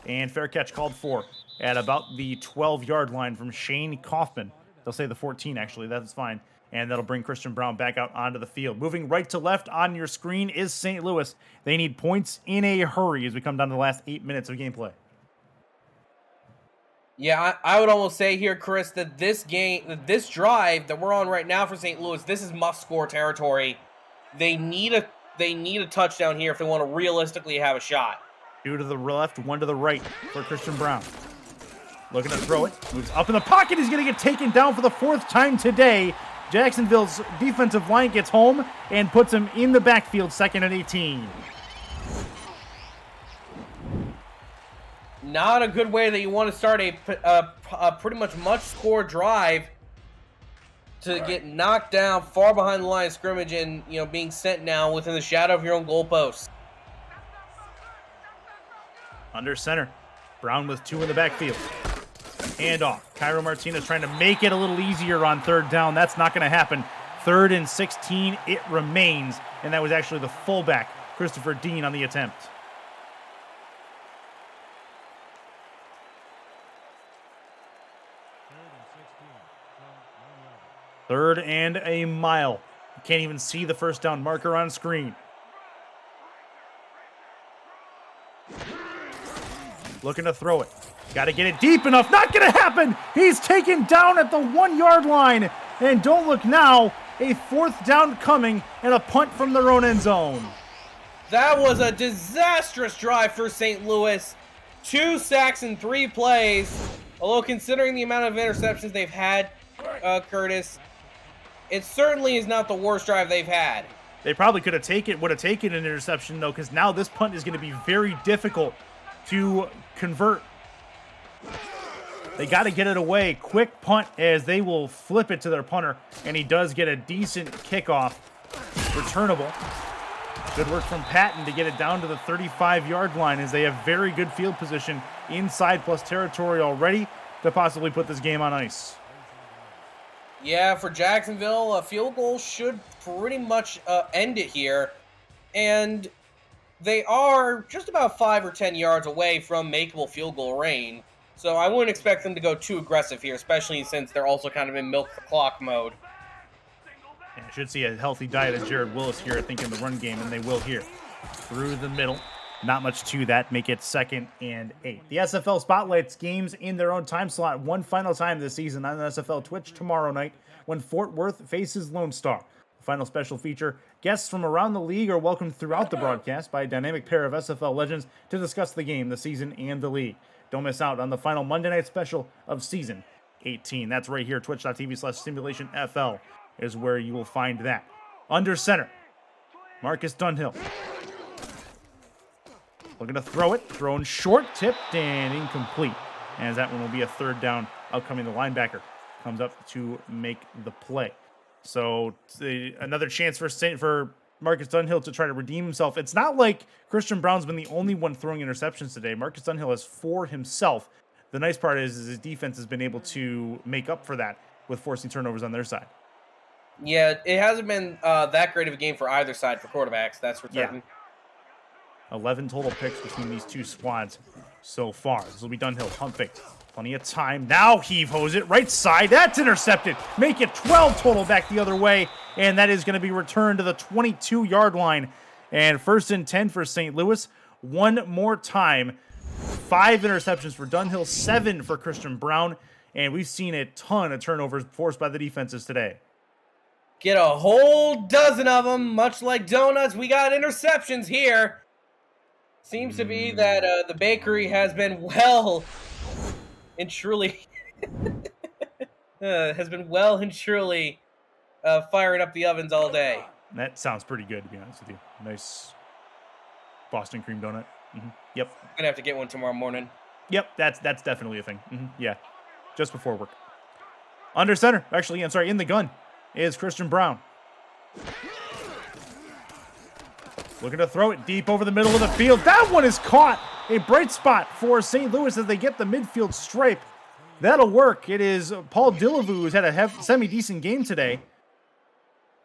and fair catch called for at about the 12-yard line from Shane Kaufman. They'll say the 14, actually. That's fine. And that'll bring Christian Brown back out onto the field. Moving right to left on your screen is St. Louis. They need points in a hurry as we come down to the last 8 minutes of gameplay. Yeah, I would almost say here, Chris, that this drive that we're on right now for St. Louis, this is must-score territory. They need a touchdown here if they want to realistically have a shot. 2 to the left, 1 to the right for Christian Brown. Looking to throw it. Moves up in the pocket. He's going to get taken down for the 4th time today. Jacksonville's defensive line gets home and puts him in the backfield, 2nd and 18. Not a good way that you want to start a pretty much must-score drive to get knocked down far behind the line of scrimmage and being sent now within the shadow of your own goalpost. Under center. Brown with 2 in the backfield. Hand off. Cairo Martinez trying to make it a little easier on 3rd down. That's not going to happen. 3rd and 16, it remains. And that was actually the fullback, Christopher Dean, on the attempt. Third and a mile You can't even see the first down marker on screen. Looking to throw it. Got to get it deep enough. Not going to happen. He's taken down at the 1 yard line. And don't look now. A 4th down coming and a punt from their own end zone. That was a disastrous drive for St. Louis. 2 sacks in 3 plays. Although considering the amount of interceptions they've had, Curtis, it certainly is not the worst drive they've had. They probably would have taken an interception, though, because now this punt is going to be very difficult to convert. They got to get it away. Quick punt as they will flip it to their punter, and he does get a decent kickoff. Returnable. Good work from Patton to get it down to the 35-yard line as they have very good field position inside plus territory already to possibly put this game on ice. Yeah, for Jacksonville, a field goal should pretty much end it here. And they are just about 5 or 10 yards away from makeable field goal range. So I wouldn't expect them to go too aggressive here, especially since they're also kind of in milk the clock mode. And I should see a healthy diet of Jared Willis here, I think, in the run game, and they will here. Through the middle. Not much to that. Make it 2nd and 8. The SFL spotlights games in their own time slot one final time this season on SFL Twitch tomorrow night when Fort Worth faces Lone Star. The final special feature, guests from around the league are welcomed throughout the broadcast by a dynamic pair of SFL legends to discuss the game, the season, and the league. Don't miss out on the final Monday night special of season 18. That's right here, twitch.tv/SimulationFL is where you will find that. Under center, Marcus Dunhill. Looking to throw it. Thrown short, tipped, and incomplete. As that one will be a 3rd down. Upcoming, the linebacker comes up to make the play. So another chance for Marcus Dunhill to try to redeem himself. It's not like Christian Brown's been the only one throwing interceptions today. Marcus Dunhill has 4 himself. The nice part is his defense has been able to make up for that with forcing turnovers on their side. Yeah, it hasn't been that great of a game for either side for quarterbacks, that's for certain. Yeah. 11 total picks between these two squads so far. This will be Dunhill, pump fake. Plenty of time. Now heave-hose it. Right side. That's intercepted. Make it 12 total back the other way. And that is going to be returned to the 22-yard line. And 1st and 10 for St. Louis. One more time. 5 interceptions for Dunhill. 7 for Christian Brown. And we've seen a ton of turnovers forced by the defenses today. Get a whole dozen of them. Much like donuts, we got interceptions here. Seems to be that the bakery has been well and truly firing up the ovens all day. That sounds pretty good, to be honest with you. Nice Boston cream donut. Yep. I'm gonna have to get one tomorrow morning. Yep, that's definitely a thing. Yeah, just before work. Under center, actually, I'm sorry, in the gun is Christian Brown. Looking to throw it deep over the middle of the field. That one is caught. A bright spot for St. Louis as they get the midfield stripe. That'll work. It is Paul Dillevue, who's had a semi-decent game today.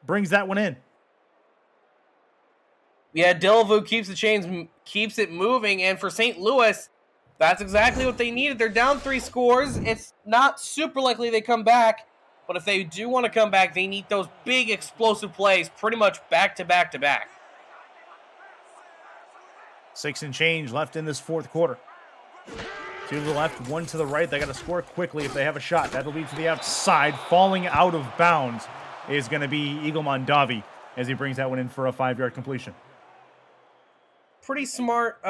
Brings that one in. Yeah, Dillevue keeps it moving, and for St. Louis, that's exactly what they needed. They're down 3 scores. It's not super likely they come back, but if they do want to come back, they need those big explosive plays pretty much back to back to back. 6 and change left in this 4th quarter. 2 to the left, 1 to the right. They got to score quickly if they have a shot. That'll be to the outside. Falling out of bounds is going to be Eagle Mondavi as he brings that one in for a 5-yard completion. Pretty smart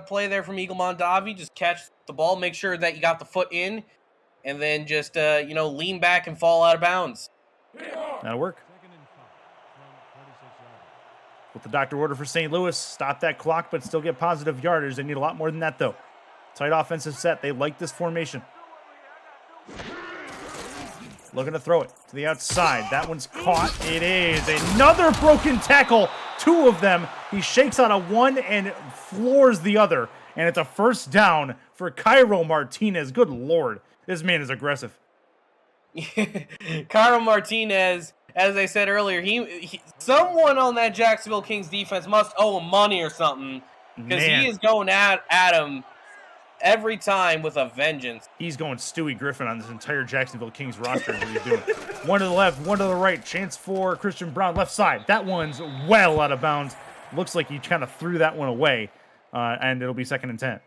play there from Eagle Mondavi. Just catch the ball, make sure that you got the foot in, and then just lean back and fall out of bounds. That'll work. With the doctor order for St. Louis, stop that clock, but still get positive yardage. They need a lot more than that, though. Tight offensive set. They like this formation. Looking to throw it to the outside. That one's caught. It is another broken tackle. 2 of them. He shakes out a one and floors the other. And it's a 1st down for Cairo Martinez. Good Lord. This man is aggressive. Cairo Martinez, as I said earlier, he someone on that Jacksonville Kings defense must owe him money or something, because he is going at him every time with a vengeance. He's going Stewie Griffin on this entire Jacksonville Kings roster. Is what he's doing. One to the left, one to the right. Chance for Christian Brown, left side. That one's well out of bounds. Looks like he kind of threw that one away, and it'll be 2nd and 10.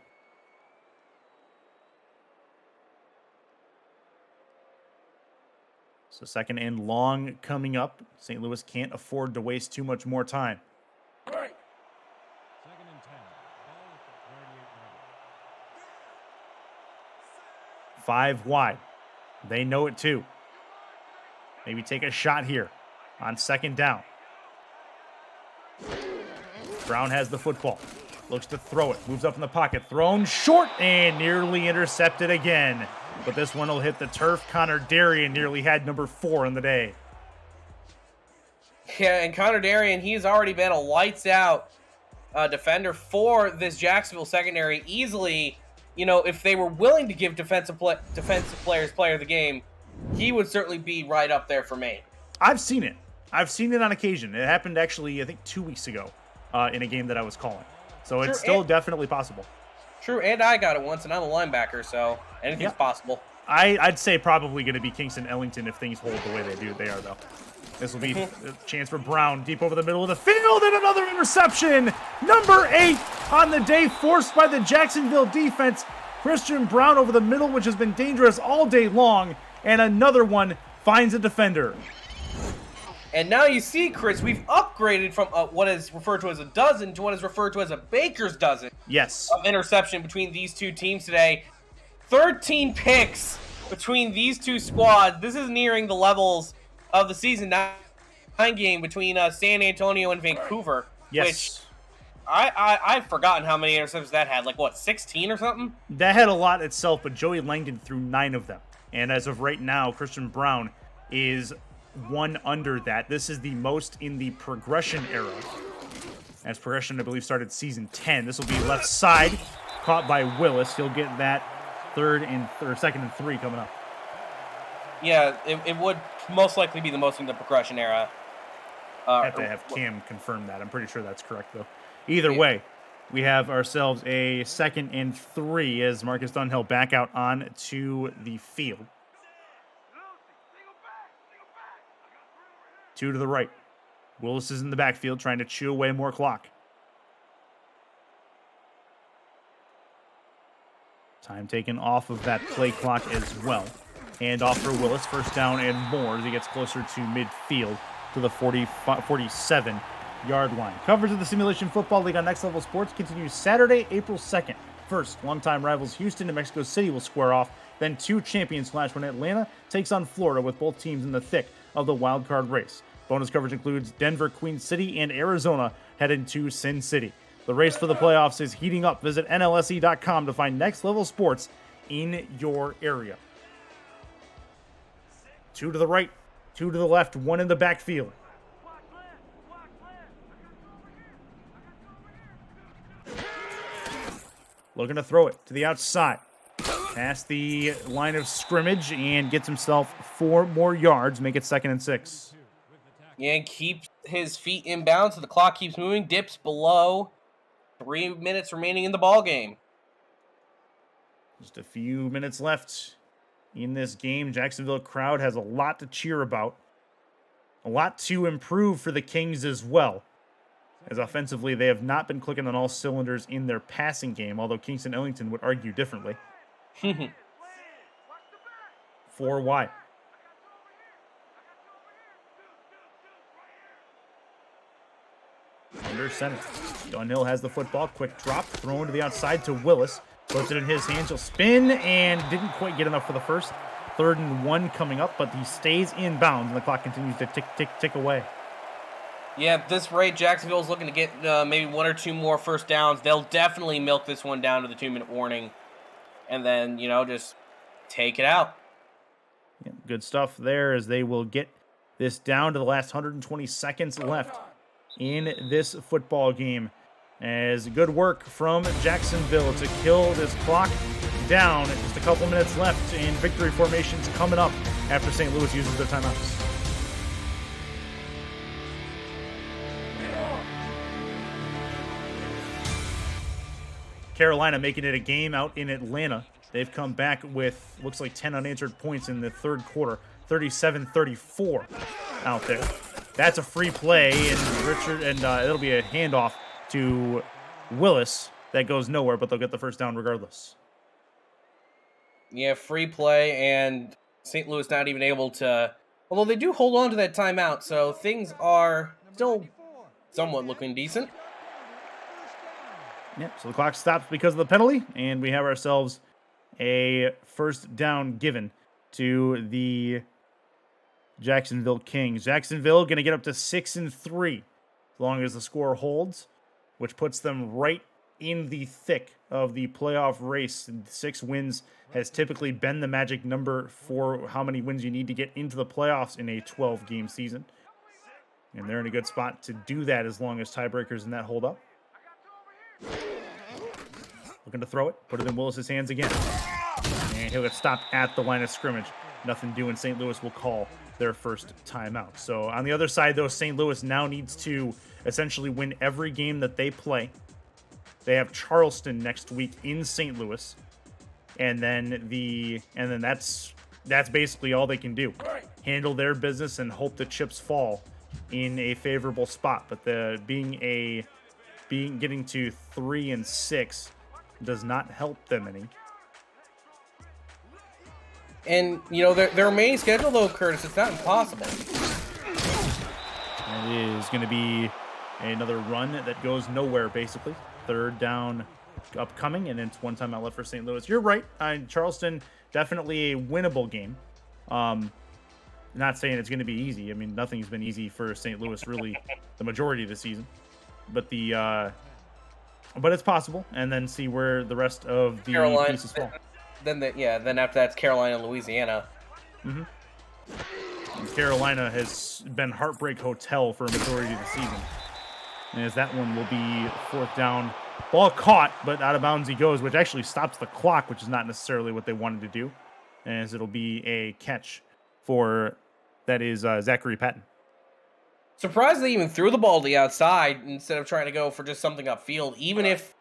So 2nd and long coming up. St. Louis can't afford to waste too much more time. 2nd and 10. Ball at the 38 yard 5 wide. They know it too. Maybe take a shot here on 2nd down. Brown has the football. Looks to throw it. Moves up in the pocket. Thrown short and nearly intercepted again. But this one will hit the turf. Connor Darien nearly had number 4 in the day. Yeah, and Connor Darien, he's already been a lights-out defender for this Jacksonville secondary. Easily, you know, if they were willing to give defensive players player of the game, he would certainly be right up there for me. I've seen it. I've seen it on occasion. It happened actually, I think, 2 weeks ago in a game that I was calling. So it's still definitely possible. True, and I got it once, and I'm a linebacker, so anything's possible. I'd say probably going to be Kingston Ellington if things hold the way they are, though. This will be a chance for Brown deep over the middle of the field, and another interception. Number 8 on the day, forced by the Jacksonville defense. Christian Brown over the middle, which has been dangerous all day long, and another one finds a defender. And now you see, Chris, we've upgraded from what is referred to as a dozen to what is referred to as a baker's dozen. Yes. Of interception between these two teams today. 13 picks between these two squads. This is nearing the levels of the season 9 game between San Antonio and Vancouver. Yes. Which I've forgotten how many interceptions that had. Like, what, 16 or something? That had a lot itself, but Joey Langdon threw 9 of them. And as of right now, Christian Brown is 1 under that. This is the most in the progression era. As progression, I believe, started season 10. This will be left side, caught by Willis. He'll get that 2nd and 3 coming up. Yeah, it would most likely be the most in the progression era. I have to have Cam confirm that. I'm pretty sure that's correct, though. Either way, we have ourselves a 2nd and 3 as Marcus Dunhill back out onto the field. 2 to the right. Willis is in the backfield trying to chew away more clock. Time taken off of that play clock as well. Hand off for Willis. 1st down and more as he gets closer to midfield to the 47-yard line. Coverage of the Simulation Football League on Next Level Sports continues Saturday, April 2nd. First, longtime rivals Houston and Mexico City will square off. Then 2 champions clash when Atlanta takes on Florida, with both teams in the thick of the wild card race. Bonus coverage includes Denver, Queen City, and Arizona headed to Sin City. The race for the playoffs is heating up. Visit NLSE.com to find Next Level Sports in your area. 2 to the right, 2 to the left, 1 in the backfield. Looking to throw it to the outside. Past the line of scrimmage and gets himself 4 more yards, make it 2nd and 6. Yeah, and keeps his feet in bounds so the clock keeps moving, dips below. 3 minutes remaining in the ball game. Just a few minutes left in this game. Jacksonville crowd has a lot to cheer about. A lot to improve for the Kings as well. As offensively, they have not been clicking on all cylinders in their passing game, although Kingston Ellington would argue differently. 4 wide. Under center. Dunhill has the football. Quick drop. Thrown to the outside to Willis. Puts it in his hands. He'll spin and didn't quite get enough for the first. 3rd and 1 coming up, but he stays in bounds and the clock continues to tick, tick, tick away. Yeah, at this rate, Jacksonville's looking to get maybe 1 or 2 more first downs. They'll definitely milk this one down to the 2-minute warning. And then, you know, just take it out. Yeah, good stuff there as they will get this down to the last 120 seconds left in this football game. As good work from Jacksonville to kill this clock down. Just a couple minutes left, and victory formations coming up after St. Louis uses their timeouts. Carolina making it a game out in Atlanta. They've come back with, looks like 10 unanswered points in the third quarter, 37-34 out there. That's a free play, and it'll be a handoff to Willis that goes nowhere, but they'll get the first down regardless. Yeah, free play, and St. Louis not even able to, although they do hold on to that timeout, so things are still somewhat looking decent. Yep, so the clock stops because of the penalty, and we have ourselves a first down given to the Jacksonville Kings. Jacksonville going to get up to 6-3 as long as the score holds, which puts them right in the thick of the playoff race. 6 wins has typically been the magic number for how many wins you need to get into the playoffs in a 12-game season. And they're in a good spot to do that as long as tiebreakers in that hold up. Looking to throw it, put it in Willis's hands again. And he'll get stopped at the line of scrimmage. Nothing doing. St. Louis will call their first timeout. So on the other side, though, St. Louis now needs to essentially win every game that they play. They have Charleston next week in St. Louis. And then that's basically all they can do. Handle their business and hope the chips fall in a favorable spot. But getting to 3-6 does not help them any. And, you know, their remaining schedule, though, Curtis, it's not impossible. It is going to be another run that goes nowhere, basically. Third down upcoming, and it's one timeout left for St. Louis. You're right. Charleston, definitely a winnable game. Not saying it's going to be easy. I mean, nothing's been easy for St. Louis, really, the majority of the season. But but it's possible, and then see where the rest of the pieces fall. Then after that's Carolina and Louisiana. Mm-hmm. And Carolina has been Heartbreak Hotel for a majority of the season. And as that one will be fourth down. Ball caught, but out of bounds he goes, which actually stops the clock, which is not necessarily what they wanted to do. As it'll be a catch for, that is Zachary Patton. Surprised they even threw the ball to the outside instead of trying to go for just something upfield. Even if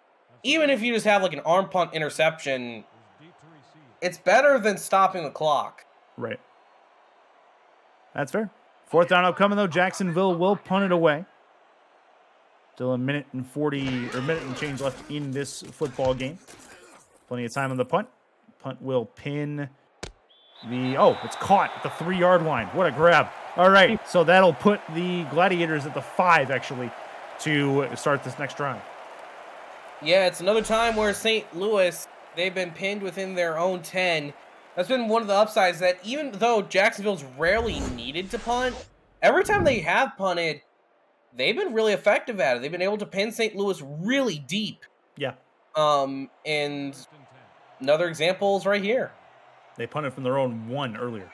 you just have like an arm punt interception, it's better than stopping the clock. Right. That's fair. Fourth down upcoming, though. Jacksonville will punt it away. Still a minute and change left in this football game. Plenty of time on the punt. Punt will pin it's caught at the 3-yard line. What a grab. All right, so that'll put the Gladiators at the 5, actually, to start this next drive. Yeah, it's another time where St. Louis, they've been pinned within their own 10. That's been one of the upsides, that even though Jacksonville's rarely needed to punt, every time they have punted, they've been really effective at it. They've been able to pin St. Louis really deep. Yeah. And another example is right here. They punted from their own 1 earlier.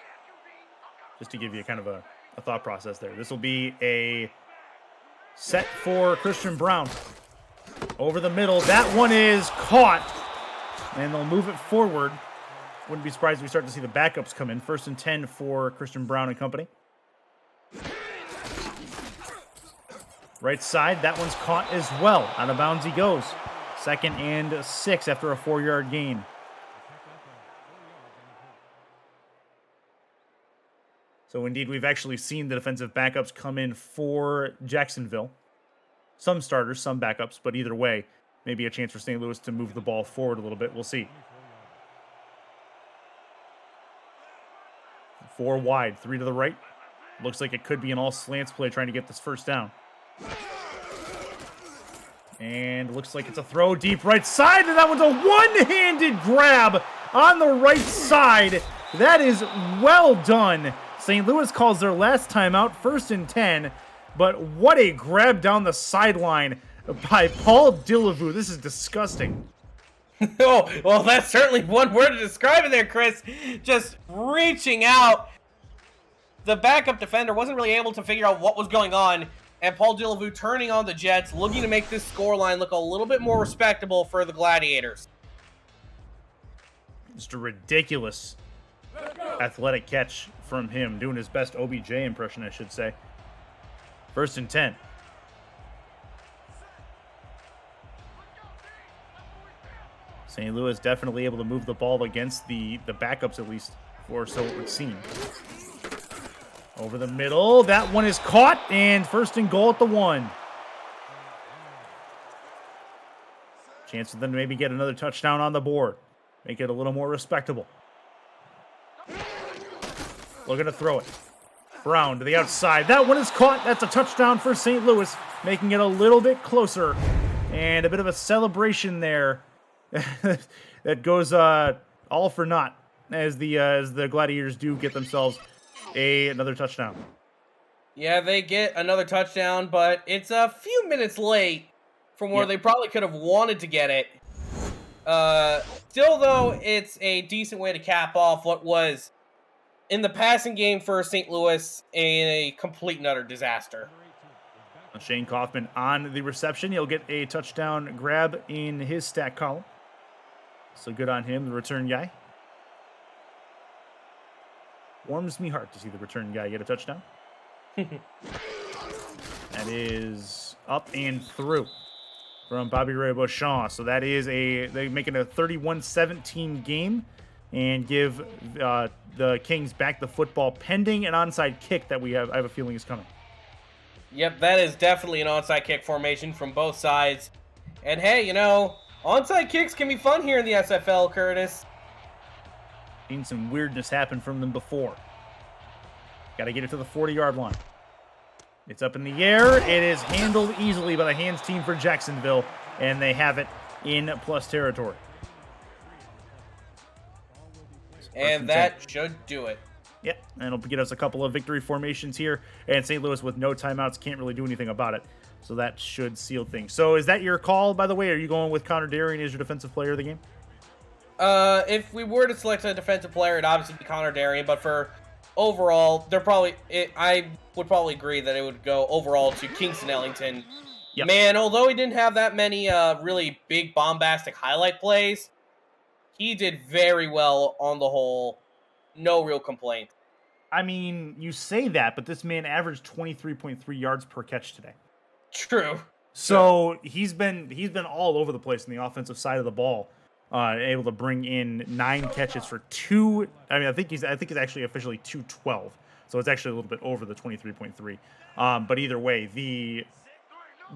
Just to give you kind of a thought process there. This will be a set for Christian Brown. Over the middle. That one is caught. And they'll move it forward. Wouldn't be surprised if we start to see the backups come in. 1st and 10 for Christian Brown and company. Right side, that one's caught as well. Out of bounds he goes. 2nd and 6 after a 4-yard gain. So indeed, we've actually seen the defensive backups come in for Jacksonville. Some starters, some backups, but either way, maybe a chance for St. Louis to move the ball forward a little bit. We'll see. 4 wide, 3 to the right. Looks like it could be an all slants play trying to get this first down. And looks like it's a throw deep right side, and that one's a one-handed grab on the right side. That is well done. St. Louis calls their last timeout, 1st and 10, but what a grab down the sideline by Paul Dillevue. This is disgusting. Oh, well, that's certainly one word to describe it there, Chris. Just reaching out. The backup defender wasn't really able to figure out what was going on, and Paul Dillevue turning on the Jets, looking to make this scoreline look a little bit more respectable for the Gladiators. Just a ridiculous athletic catch from him, doing his best OBJ impression, I should say. 1st and 10. St. Louis definitely able to move the ball against the backups, at least, or so it would seem. Over the middle. That one is caught, and first and goal at the 1. Chance for them to maybe get another touchdown on the board. Make it a little more respectable. Looking to throw it. Brown to the outside. That one is caught. That's a touchdown for St. Louis, making it a little bit closer. And a bit of a celebration there that goes all for naught as the Gladiators do get themselves another touchdown. Yeah, they get another touchdown, but it's a few minutes late from where they probably could have wanted to get it. Still, though, it's a decent way to cap off what was, in the passing game for St. Louis, a complete and utter disaster. Shane Kaufman on the reception. He'll get a touchdown grab in his stat column. So good on him, the return guy. Warms me heart to see the return guy get a touchdown. That is up and through from Bobby Ray Beauchamp. So that is they're making a 31-17 game and give the Kings back the football pending an onside kick that I have a feeling is coming. Yep, that is definitely an onside kick formation from both sides. And hey, you know, onside kicks can be fun here in the SFL, Curtis. Seen some weirdness happen from them before. Got to get it to the 40-yard line. It's up in the air. It is handled easily by the hands team for Jacksonville, and they have it in plus territory. And that should do it. Yep, and it'll get us a couple of victory formations here. And St. Louis with no timeouts can't really do anything about it. So that should seal things. So is that your call, by the way? Are you going with Connor Darien as your defensive player of the game? If we were to select a defensive player, it'd obviously be Connor Darien. But for overall, I would probably agree that it would go overall to Kingston Ellington. Yep. Man, although he didn't have that many really big bombastic highlight plays, he did very well on the whole. No real complaints. I mean, you say that, but this man averaged 23.3 yards per catch today. True. So he's been all over the place in the offensive side of the ball, able to bring in 9 catches for 2. I mean, I think he's actually officially 212. So it's actually a little bit over the 23.3. But either way,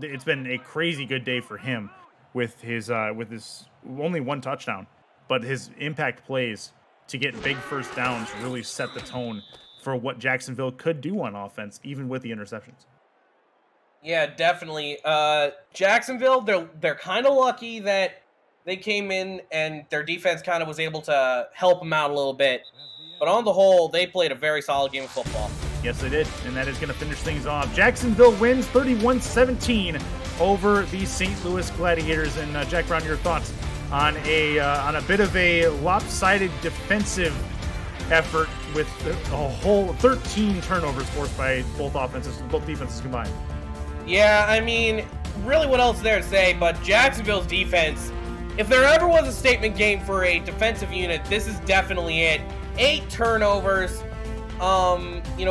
it's been a crazy good day for him with his only 1 touchdown, but his impact plays to get big first downs really set the tone for what Jacksonville could do on offense, even with the interceptions. Yeah, definitely. Jacksonville, they're kind of lucky that they came in and their defense kind of was able to help them out a little bit. But on the whole, they played a very solid game of football. Yes, they did, and that is going to finish things off. Jacksonville wins 31-17 over the St. Louis Gladiators. And Jack Brown, your thoughts on a bit of a lopsided defensive effort with a whole 13 turnovers forced by both defenses combined. Yeah, I mean, really what else is there to say, but Jacksonville's defense, if there ever was a statement game for a defensive unit, this is definitely it. 8 turnovers.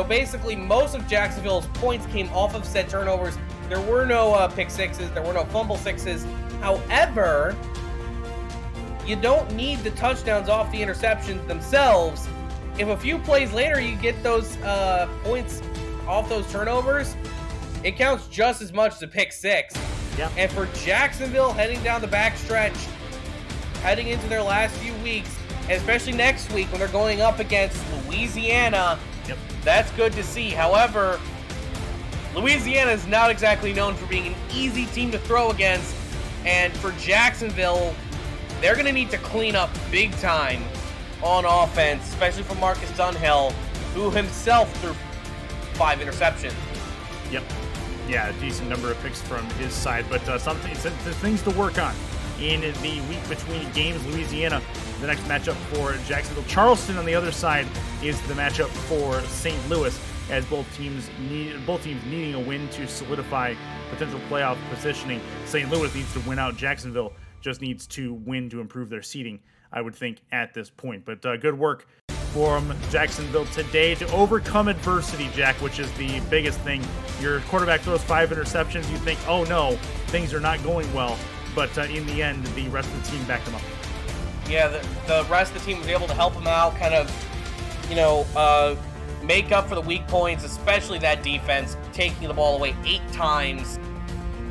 Basically most of Jacksonville's points came off of said turnovers. There were no pick sixes, there were no fumble sixes. However, you don't need the touchdowns off the interceptions themselves. If a few plays later you get those points off those turnovers, it counts just as much as a pick 6. Yeah. And for Jacksonville heading down the backstretch, heading into their last few weeks, and especially next week when they're going up against Louisiana, that's good to see. However, Louisiana is not exactly known for being an easy team to throw against. And for Jacksonville, they're going to need to clean up big time on offense, especially from Marcus Dunhill, who himself threw 5 interceptions. Yep. Yeah, a decent number of picks from his side, but there's things to work on in the week between games. Louisiana, the next matchup for Jacksonville. Charleston on the other side is the matchup for St. Louis, as both teams needing a win to solidify potential playoff positioning. St. Louis needs to win out. Jacksonville just needs to win to improve their seeding, I would think, at this point. But good work from Jacksonville today to overcome adversity, Jack, which is the biggest thing. Your quarterback throws 5 interceptions. You think, oh no, things are not going well. But in the end, the rest of the team backed them up. Yeah, the rest of the team was able to help him out, kind of, you know, make up for the weak points, especially that defense, taking the ball away 8 times.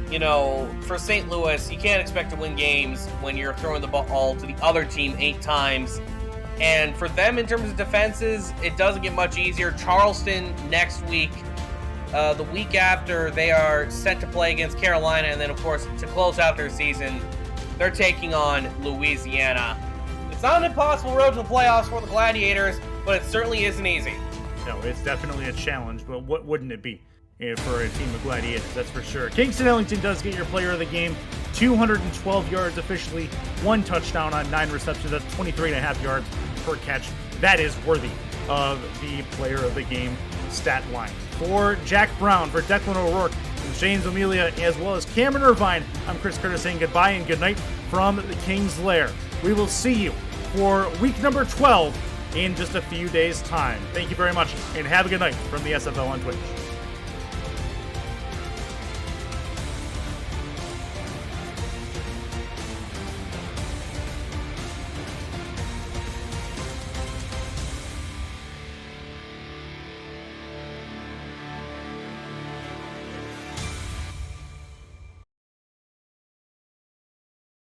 You know, for St. Louis, you can't expect to win games when you're throwing the ball to the other team 8 times. And for them, in terms of defenses, it doesn't get much easier. Charleston next week. The week after, they are set to play against Carolina. And then, of course, to close out their season, they're taking on Louisiana. It's not an impossible road to the playoffs for the Gladiators, but it certainly isn't easy. No, it's definitely a challenge, but what wouldn't it be for a team of Gladiators, that's for sure. Kingston Ellington does get your player of the game. 212 yards officially, 1 touchdown on 9 receptions. That's 23.5 yards per catch. That is worthy of the player of the game stat line. For Jack Brown, for Declan O'Rourke, and James Amelia, as well as Cameron Irvine, I'm Chris Curtis saying goodbye and good night from the King's Lair. We will see you for week number 12 in just a few days' time. Thank you very much, and have a good night from the SFL on Twitch.